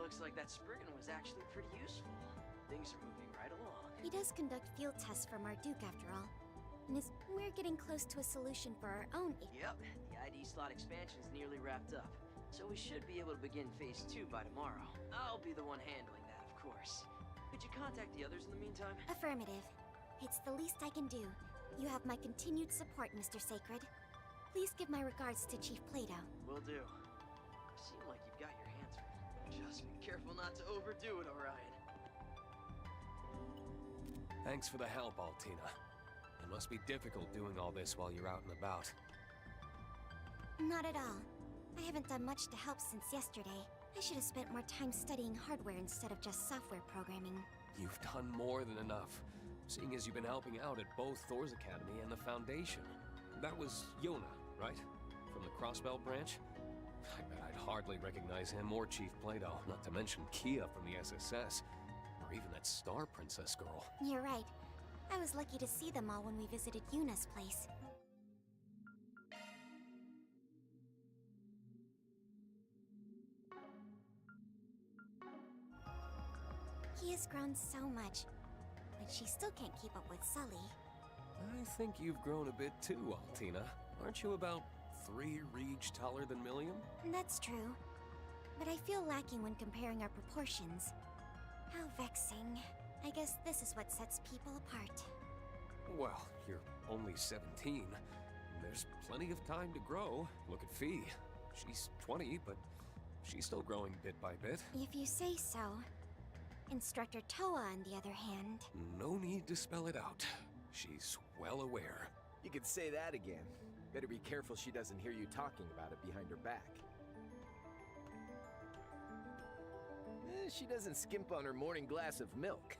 looks like that Spriggan was actually pretty useful. Things are moving right along. He does conduct field tests for Marduk after all. And we're getting close to a solution for our own. Yep, the ID slot expansion's nearly wrapped up. So we should be able to begin Phase 2 by tomorrow. I'll be the one handling that, of course. Could you contact the others in the meantime? Affirmative. It's the least I can do. You have my continued support, Mr. Sacred. Please give my regards to Chief Plato. Will do. You seem like you've got your hands full. Just be careful not to overdo it, Orion. Thanks for the help, Altina. It must be difficult doing all this while you're out and about. Not at all. I haven't done much to help since yesterday. I should have spent more time studying hardware instead of just software programming. You've done more than enough, seeing as you've been helping out at both Thor's Academy and the Foundation. That was Yona, right? From the Crossbell branch? I bet I'd hardly recognize him or Chief Plato, not to mention Kia from the SSS, or even that Star Princess girl. You're right. I was lucky to see them all when we visited Yuna's place. He has grown so much, but she still can't keep up with Sully. I think you've grown a bit too, Altina. Aren't you about 3 reach taller than Milliam? That's true, but I feel lacking when comparing our proportions. How vexing. I guess this is what sets people apart. Well, you're only 17. There's plenty of time to grow. Look at Fee. She's 20, but she's still growing bit by bit. If you say so. Instructor Toa, on the other hand... No need to spell it out. She's well aware. You could say that again. Better be careful she doesn't hear you talking about it behind her back. She doesn't skimp on her morning glass of milk.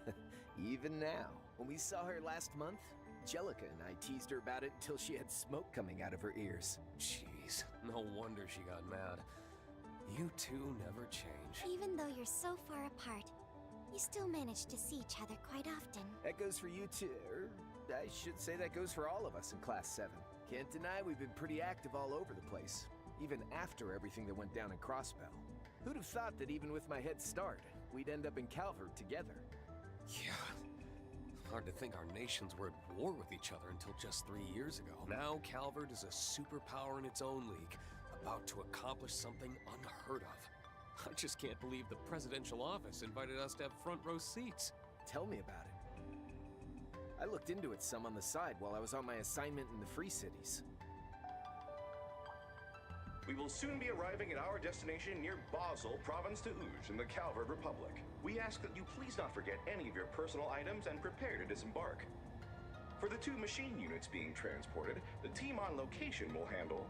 Even now. When we saw her last month, Jellica and I teased her about it until she had smoke coming out of her ears. Jeez, no wonder she got mad. You two never change. Even though you're so far apart, you still manage to see each other quite often. That goes for you too. I should say that goes for all of us in Class 7. Can't deny we've been pretty active all over the place, even after everything that went down in Crossbell. Who'd have thought that even with my head start, we'd end up in Calvert together? Yeah. Hard to think our nations were at war with each other until just 3 years ago. Now Calvert is a superpower in its own league, about to accomplish something unheard of. I just can't believe the presidential office invited us to have front row seats. Tell me about it. I looked into it some on the side while I was on my assignment in the Free Cities. We will soon be arriving at our destination near Basel, Province de Ouge, in the Calvert Republic. We ask that you please not forget any of your personal items and prepare to disembark. For the 2 machine units being transported, the team on location will handle...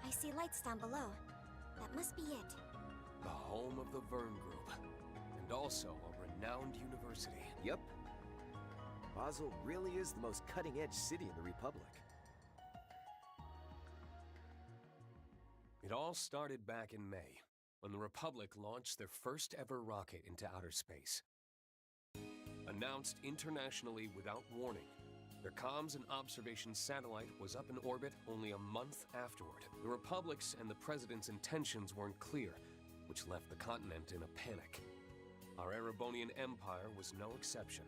I see lights down below. That must be it. The home of the Vern Group, and also a renowned university. Yep. Basel really is the most cutting-edge city in the Republic. It all started back in May, when the Republic launched their first ever rocket into outer space. Announced internationally without warning, their comms and observation satellite was up in orbit only a month afterward. The Republic's and the President's intentions weren't clear, which left the continent in a panic. Our Erebonian Empire was no exception.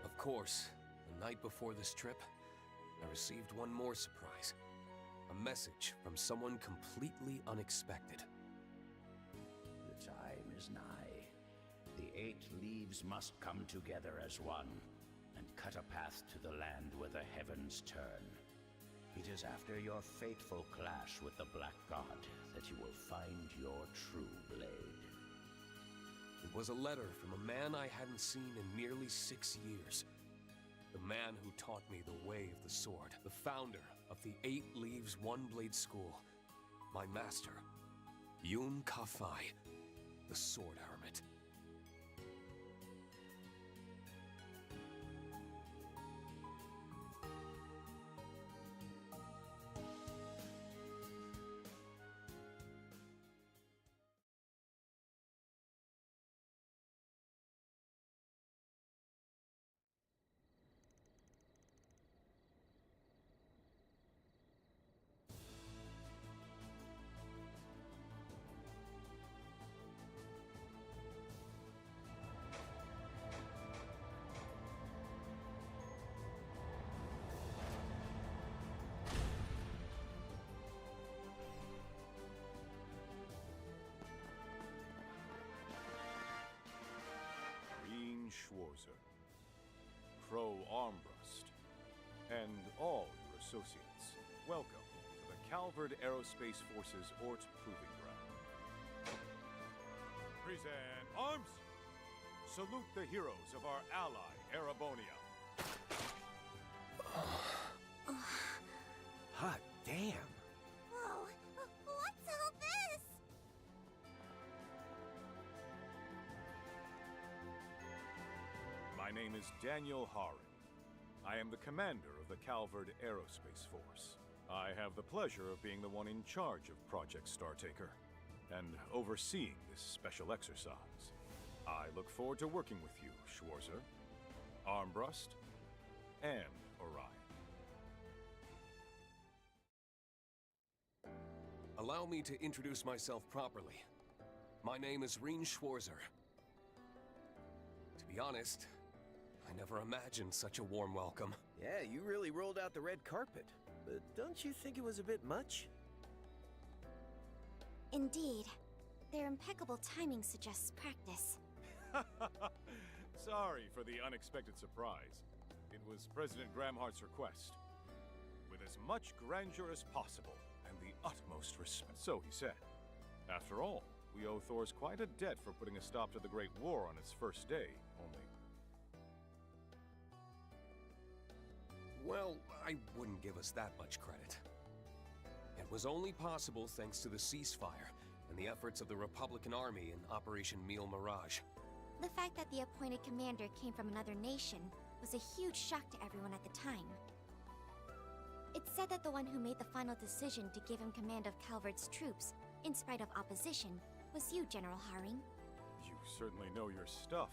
Of course, the night before this trip, I received one more surprise. A message from someone completely unexpected. The time is nigh. The 8 leaves must come together as one, and cut a path to the land where the heavens turn. It is after your fateful clash with the Black God that you will find your true blade. It was a letter from a man I hadn't seen in nearly 6 years. The man who taught me the way of the sword. The founder of the 8 Leaves One Blade School. My master, Yun Ka-Fai, the Sword Hermit. Schwarzer, Crow Armbrust, and all your associates, welcome to the Calvard Aerospace Force's Ort Proving Ground. Present arms! Salute the heroes of our ally, Erebonia. Hot damn! Whoa, what's all this? My name is Daniel Haring. I am the commander of the Calvard Aerospace Force. I have the pleasure of being the one in charge of Project Startaker and overseeing this special exercise. I look forward to working with you, Schwarzer, Armbrust, and Orion. Allow me to introduce myself properly. My name is Reen Schwarzer. To be honest, I never imagined such a warm welcome. Yeah, you really rolled out the red carpet. But don't you think it was a bit much? Indeed. Their impeccable timing suggests practice. Sorry for the unexpected surprise. It was President Gramhart's request. With as much grandeur as possible and the utmost respect. So he said. After all, we owe Thor's quite a debt for putting a stop to the Great War on its first day, only. Well, I wouldn't give us that much credit. It was only possible thanks to the ceasefire and the efforts of the Republican Army in Operation Meal Mirage. The fact that the appointed commander came from another nation was a huge shock to everyone at the time. It's said that the one who made the final decision to give him command of Calvard's troops, in spite of opposition, was you, General Haring. You certainly know your stuff.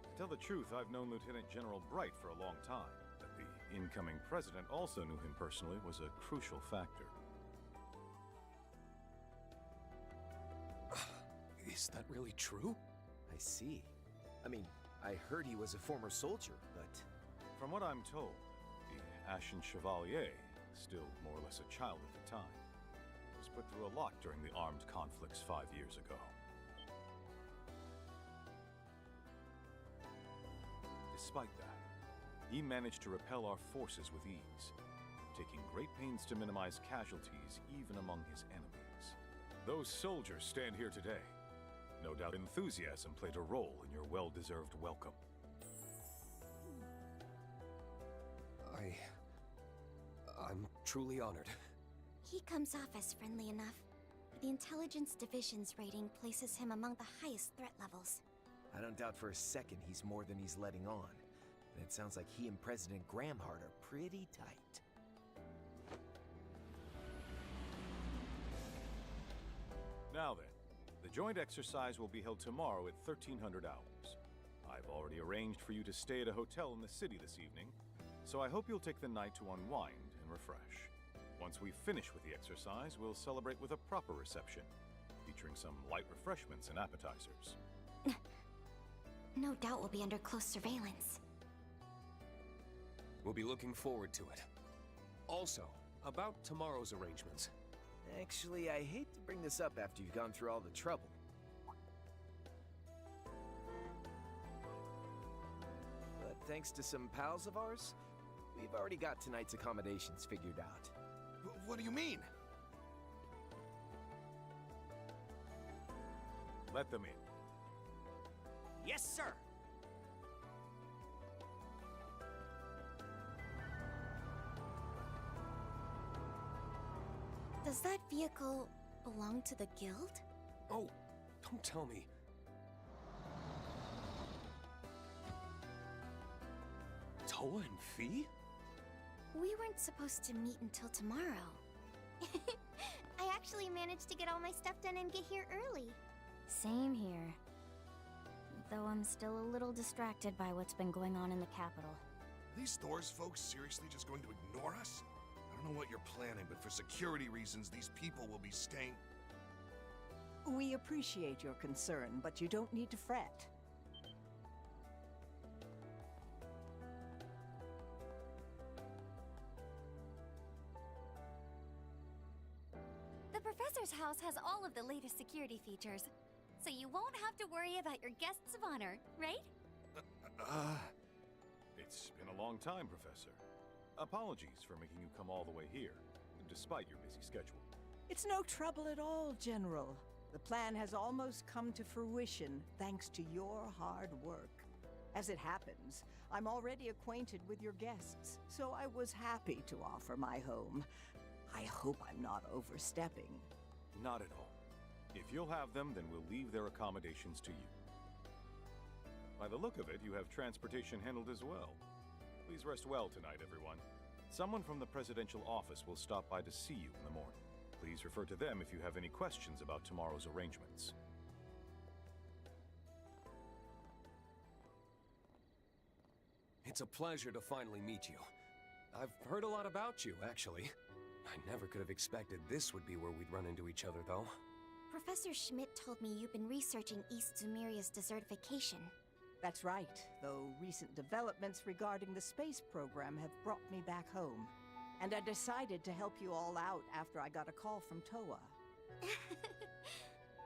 To tell the truth, I've known Lieutenant General Bright for a long time. That the incoming president also knew him personally was a crucial factor. Is that really true? I see. I mean, I heard he was a former soldier, but... From what I'm told, the Ashen Chevalier, still more or less a child at the time, was put through a lot during the armed conflicts 5 years ago. Despite that, he managed to repel our forces with ease, taking great pains to minimize casualties even among his enemies. Those soldiers stand here today. No doubt enthusiasm played a role in your well-deserved welcome. I'm truly honored. He comes off as friendly enough, but the Intelligence Division's rating places him among the highest threat levels. I don't doubt for a second he's more than he's letting on. And it sounds like he and President Gramhart are pretty tight. Now then, the joint exercise will be held tomorrow at 1300 hours. I've already arranged for you to stay at a hotel in the city this evening, so I hope you'll take the night to unwind and refresh. Once we finish with the exercise, we'll celebrate with a proper reception, featuring some light refreshments and appetizers. No doubt we'll be under close surveillance. We'll be looking forward to it. Also, about tomorrow's arrangements. Actually, I hate to bring this up after you've gone through all the trouble. thanks to some pals of ours, we've already got tonight's accommodations figured out. What do you mean? Let them in. Yes, sir! Does that vehicle belong to the guild? Oh, don't tell me. Toa and Fee? We weren't supposed to meet until tomorrow. I actually managed to get all my stuff done and get here early. Same here. Though I'm still a little distracted by what's been going on in the capital. Are these Thor's folks seriously just going to ignore us? I don't know what you're planning, but for security reasons, these people will be staying... We appreciate your concern, but you don't need to fret. The professor's house has all of the latest security features, so you won't have to worry about your guests of honor, right? It's been a long time, Professor. Apologies for making you come all the way here, despite your busy schedule. It's no trouble at all, General. The plan has almost come to fruition thanks to your hard work. As it happens, I'm already acquainted with your guests, so I was happy to offer my home. I hope I'm not overstepping. Not at all. If you'll have them, then we'll leave their accommodations to you. By the look of it, you have transportation handled as well. Please rest well tonight, everyone. Someone from the presidential office will stop by to see you in the morning. Please refer to them if you have any questions about tomorrow's arrangements. It's a pleasure to finally meet you. I've heard a lot about you, actually. I never could have expected this would be where we'd run into each other, though. Professor Schmidt told me you've been researching East Zumeria's desertification. That's right, though recent developments regarding the space program have brought me back home. And I decided to help you all out after I got a call from Toa.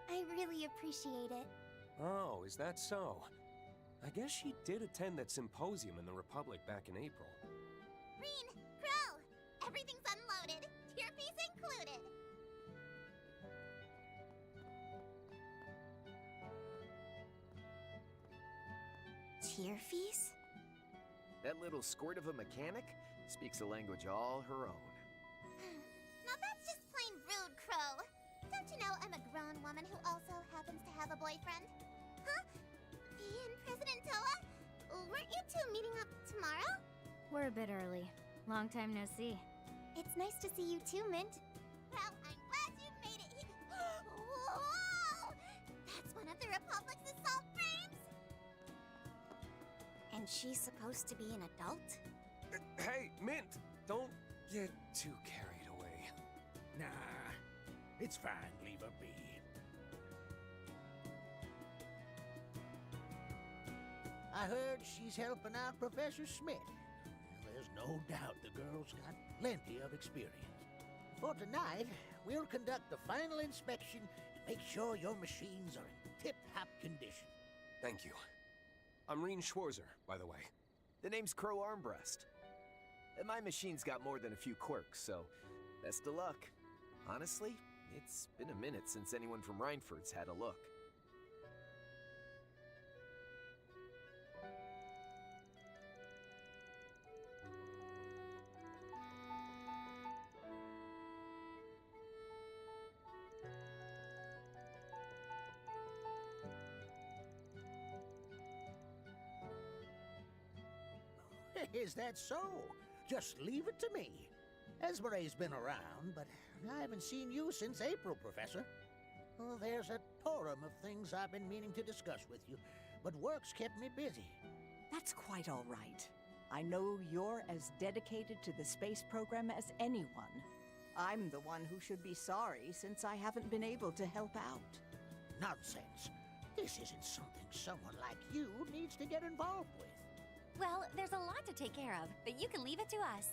I really appreciate it. Oh, is that so? I guess she did attend that symposium in the Republic back in April. Reen, Crow, everything's unloaded. Tier fees included. Tier fees? That little squirt of a mechanic speaks a language all her own. Now that's just plain rude, Crow. Don't you know I'm a grown woman who also happens to have a boyfriend? Huh? Me and President Toa? Weren't you two meeting up tomorrow? We're a bit early. Long time no see. It's nice to see you too, Mint. Well, I'm glad you made it here. Whoa! That's one of the Republic's assault frames? And she's supposed to be an adult? Hey, Mint! Don't get too carried away. Nah, it's fine. Leave her be. I heard she's helping out Professor Schmidt. There's no doubt the girl's got plenty of experience. For tonight, we'll conduct the final inspection and make sure your machines are in tip-top condition. Thank you. I'm Reen Schwarzer, by the way. The name's Crow Armbreast. My machine's got more than a few quirks, so best of luck. Honestly, it's been a minute since anyone from Rhineford's had a look. Is that so? Just leave it to me. Esmere's been around, but I haven't seen you since April, Professor. Oh, there's a torrent of things I've been meaning to discuss with you, but work's kept me busy. That's quite all right. I know you're as dedicated to the space program as anyone. I'm the one who should be sorry since I haven't been able to help out. Nonsense. This isn't something someone like you needs to get involved with. Well, there's a lot to take care of, but you can leave it to us.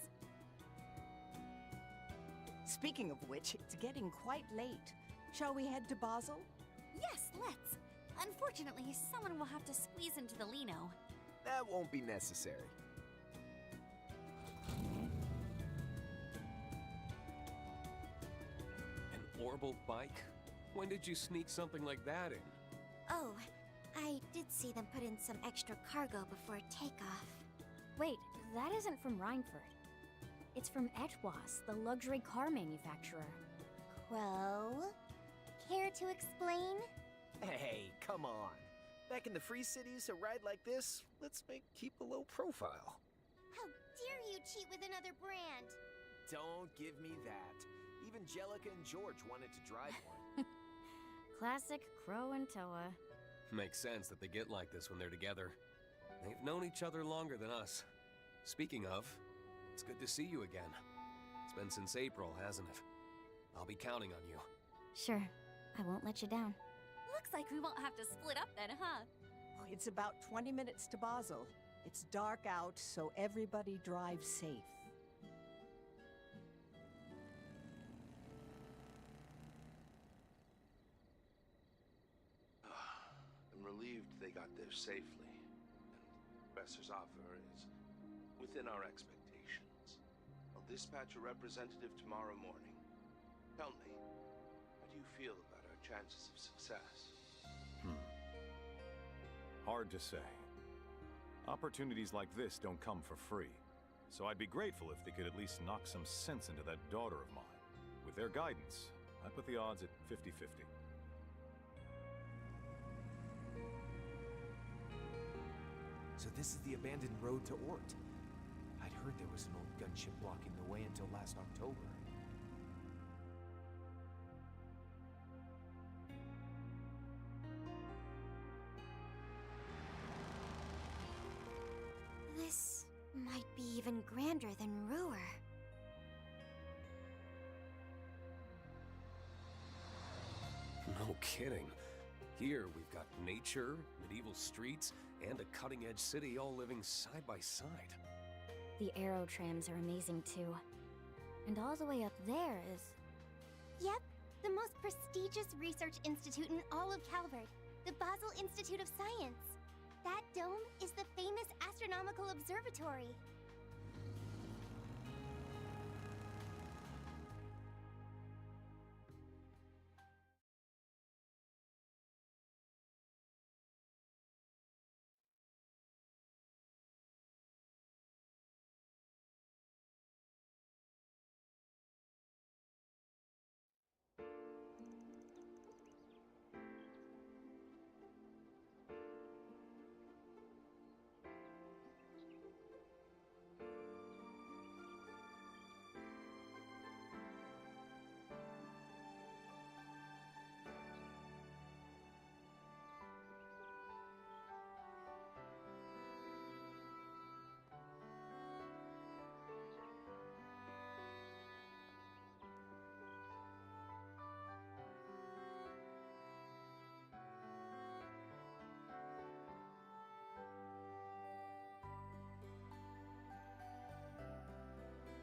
Speaking of which, it's getting quite late. Shall we head to Basel? Yes, let's. Unfortunately, someone will have to squeeze into the Lino. That won't be necessary. An orbital bike? When did you sneak something like that in? Oh, I did see them put in some extra cargo before takeoff. Wait, that isn't from Rhineford. It's from Etwas, the luxury car manufacturer. Well, care to explain? Hey, come on. Back in the Free Cities, a ride like this, let's keep a low profile. How dare you cheat with another brand? Don't give me that. Even Jellica and George wanted to drive one. Classic Crow and Toa. Makes sense that they get like this when they're together. They've known each other longer than us. Speaking of, it's good to see you again. It's been since April, hasn't it? I'll be counting on you. Sure, I won't let you down. Looks like we won't have to split up then, huh? It's about 20 minutes to Basel. It's dark out, so everybody drives safe. I'm relieved they got there safely. And the professor's offer is within our expectations. I'll dispatch a representative tomorrow morning. Tell me, how do you feel about our chances of success? Hard to say. Opportunities like this don't come for free. So I'd be grateful if they could at least knock some sense into that daughter of mine. With their guidance, I put the odds at 50-50. So this is the abandoned road to Ort. I'd heard there was an old gunship blocking the way until last October. This might be even grander than Ruhr. No kidding. Here we've got nature, medieval streets, and a cutting-edge city all living side by side. The aero trams are amazing too. And all the way up there is... Yep, the most prestigious research institute in all of Calvert, the Basel Institute of Science. That dome is the famous astronomical observatory.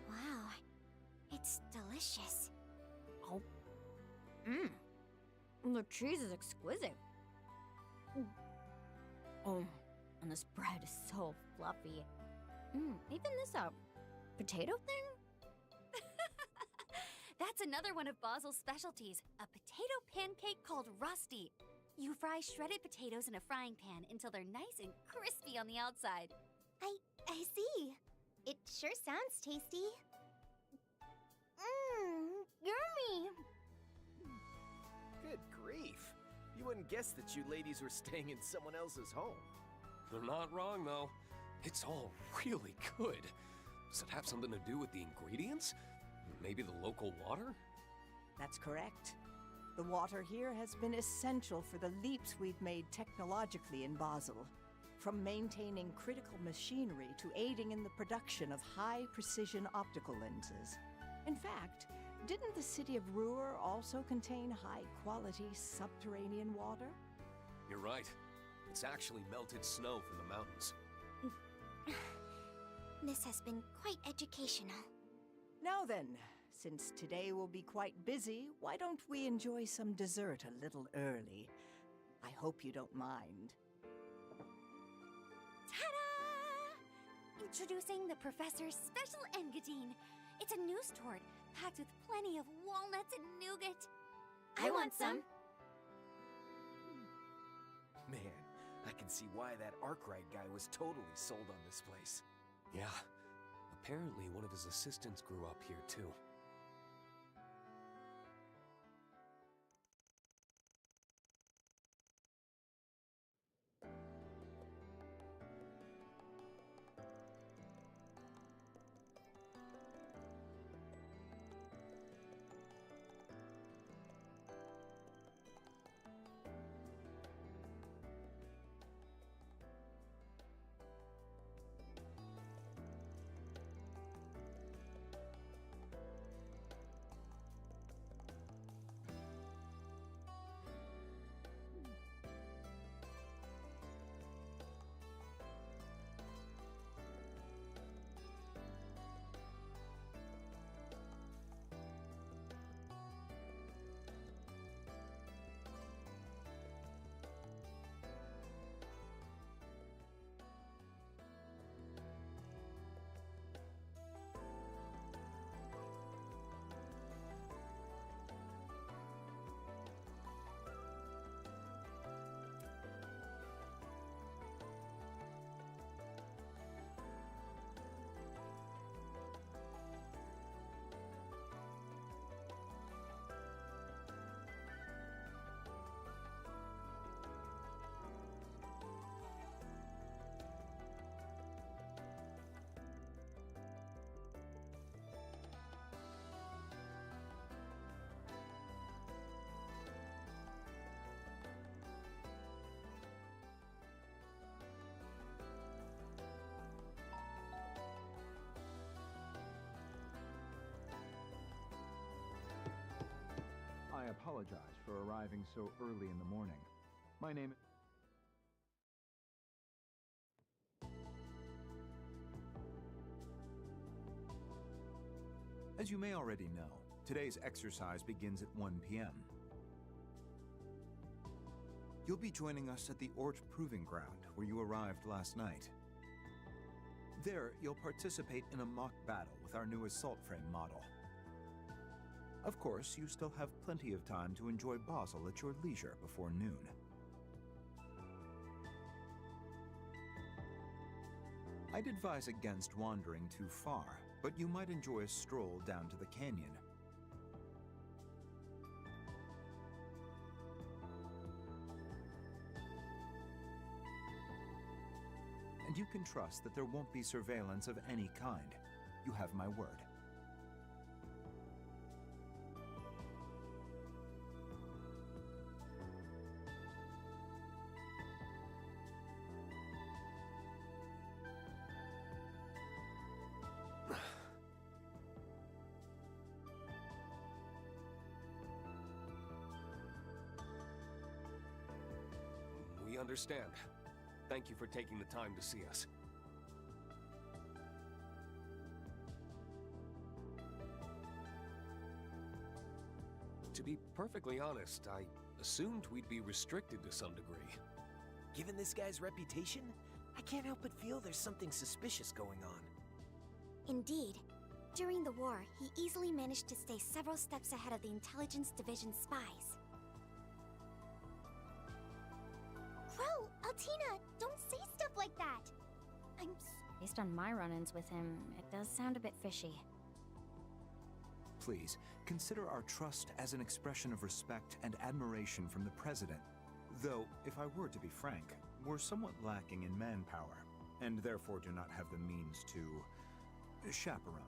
Wow, it's delicious. Oh. The cheese is exquisite. Oh, and this bread is so fluffy. Even this potato thing? That's another one of Basel's specialties, a potato pancake called Rusty. You fry shredded potatoes in a frying pan until they're nice and crispy on the outside. I see. It sure sounds tasty. Yummy! Good grief. You wouldn't guess that you ladies were staying in someone else's home. They're not wrong, though. It's all really good. Does it have something to do with the ingredients? Maybe the local water? That's correct. The water here has been essential for the leaps we've made technologically in Basel. From maintaining critical machinery to aiding in the production of high-precision optical lenses. In fact, didn't the city of Ruhr also contain high-quality subterranean water? You're right. It's actually melted snow from the mountains. This has been quite educational. Now then, since today will be quite busy, why don't we enjoy some dessert a little early? I hope you don't mind. Ta-da! Introducing the Professor's Special Engadine. It's a news tort packed with plenty of walnuts and nougat. I want some. Man, I can see why that Arkwright guy was totally sold on this place. Yeah. Apparently one of his assistants grew up here too. I apologize for arriving so early in the morning. My name is... As you may already know, today's exercise begins at 1 p.m. You'll be joining us at the Ort Proving Ground, where you arrived last night. There, you'll participate in a mock battle with our new assault frame model. Of course, you still have plenty of time to enjoy Basel at your leisure before noon. I'd advise against wandering too far, but you might enjoy a stroll down to the canyon. And you can trust that there won't be surveillance of any kind. You have my word. We understand. Thank you for taking the time to see us. To be perfectly honest, I assumed we'd be restricted to some degree. Given this guy's reputation, I can't help but feel there's something suspicious going on. Indeed. During the war, he easily managed to stay several steps ahead of the Intelligence Division spies. Crow, Altina, don't say stuff like that! Based on my run-ins with him, it does sound a bit fishy. Please, consider our trust as an expression of respect and admiration from the President. Though, if I were to be frank, we're somewhat lacking in manpower, and therefore do not have the means to chaperone.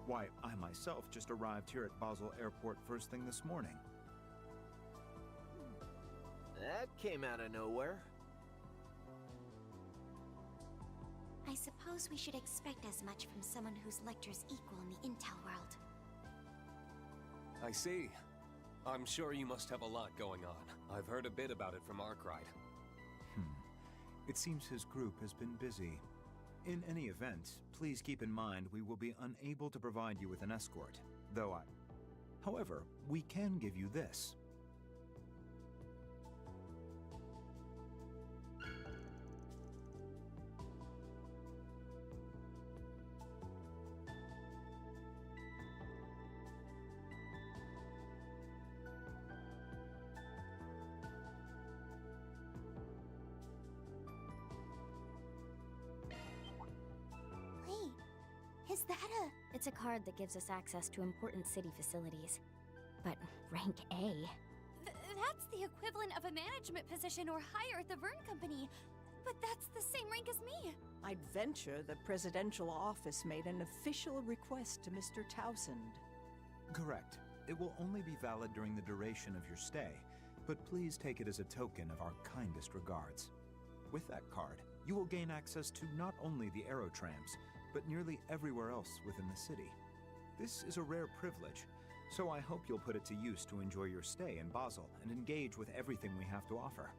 Why, I myself just arrived here at Basel Airport first thing this morning. That came out of nowhere. I suppose we should expect as much from someone whose lecture's equal in the intel world. I see. I'm sure you must have a lot going on. I've heard a bit about it from Arkwright. It seems his group has been busy. In any event, please keep in mind we will be unable to provide you with an escort, However, we can give you this. It's a card that gives us access to important city facilities. But rank A? That's the equivalent of a management position or higher at the Vern Company. But that's the same rank as me. I'd venture the presidential office made an official request to Mr. Towsend. Correct. It will only be valid during the duration of your stay, but please take it as a token of our kindest regards. With that card, you will gain access to not only the Aerotrams, but nearly everywhere else within the city. This is a rare privilege, so I hope you'll put it to use to enjoy your stay in Basel and engage with everything we have to offer.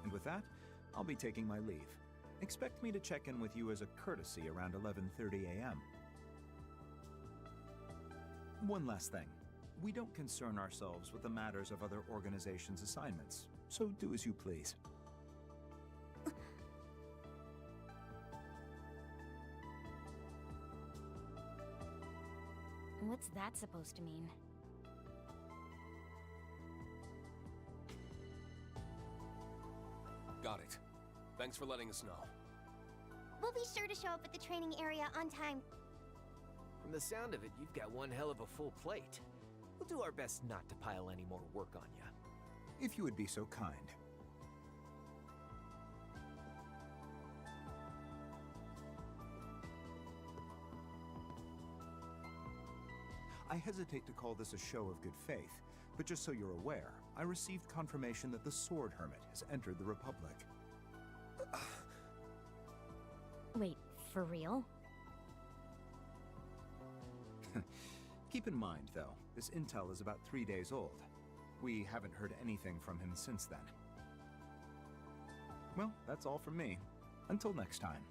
And with that, I'll be taking my leave. Expect me to check in with you as a courtesy around 11:30 a.m. One last thing. We don't concern ourselves with the matters of other organizations' assignments, so do as you please. What's that supposed to mean? Got it. Thanks for letting us know. We'll be sure to show up at the training area on time. From the sound of it, you've got one hell of a full plate. We'll do our best not to pile any more work on you. If you would be so kind. I hesitate to call this a show of good faith, but just so you're aware, I received confirmation that the Sword Hermit has entered the Republic. Wait, for real? Keep in mind, though, this intel is about 3 days old. We haven't heard anything from him since then. Well, that's all from me. Until next time.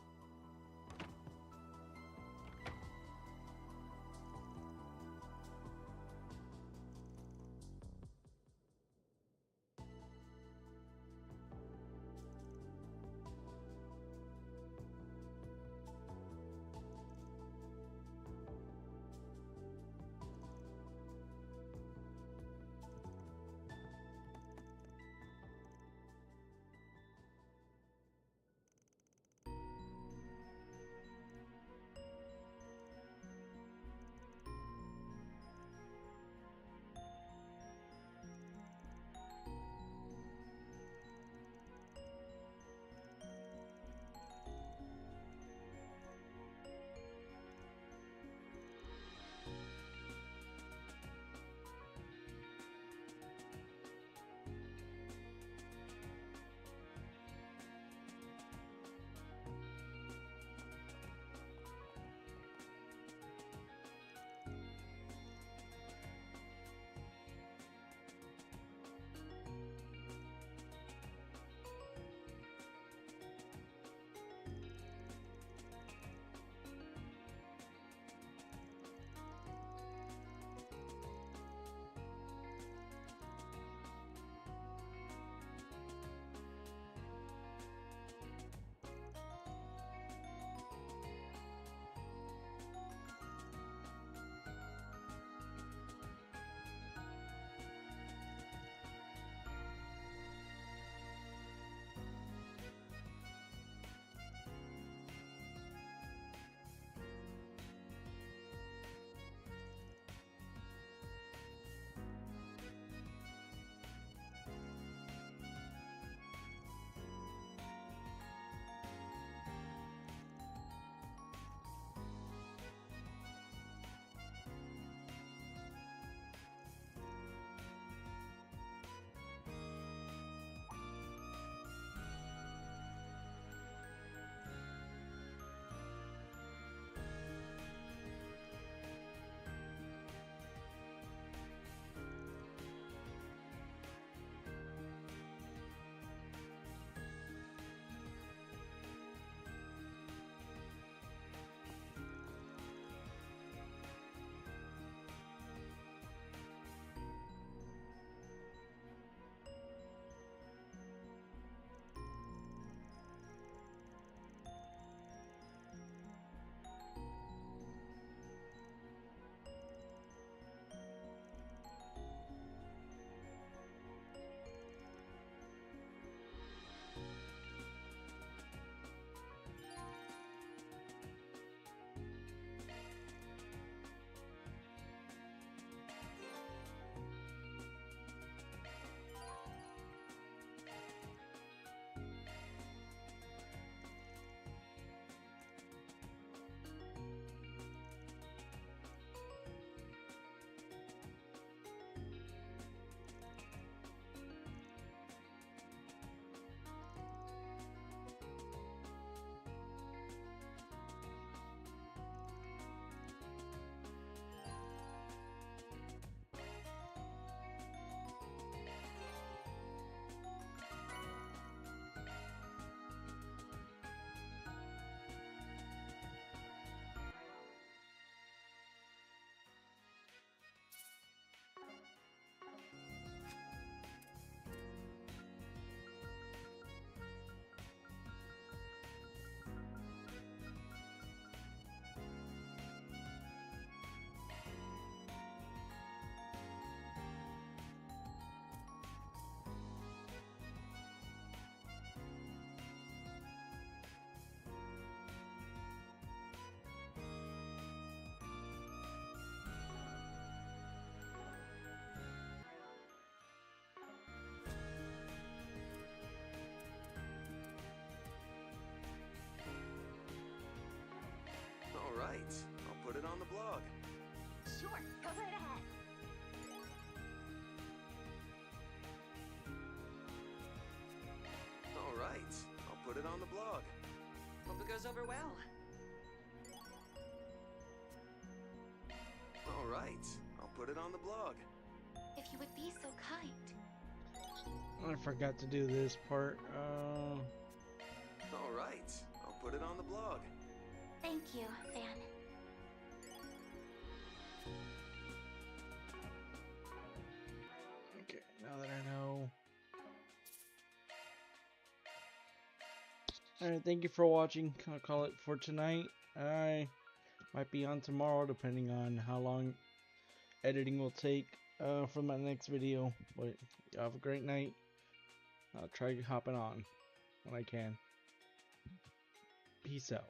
Go right ahead. All right, I'll put it on the blog. Hope it goes over well. All right, I'll put it on the blog. If you would be so kind. I forgot to do this part. All right, I'll put it on the blog. Thank you, Van. Okay, now that I know. Alright, thank you for watching. I'll call it for tonight. I might be on tomorrow, depending on how long editing will take for my next video. But you have a great night. I'll try hopping on when I can. Peace out.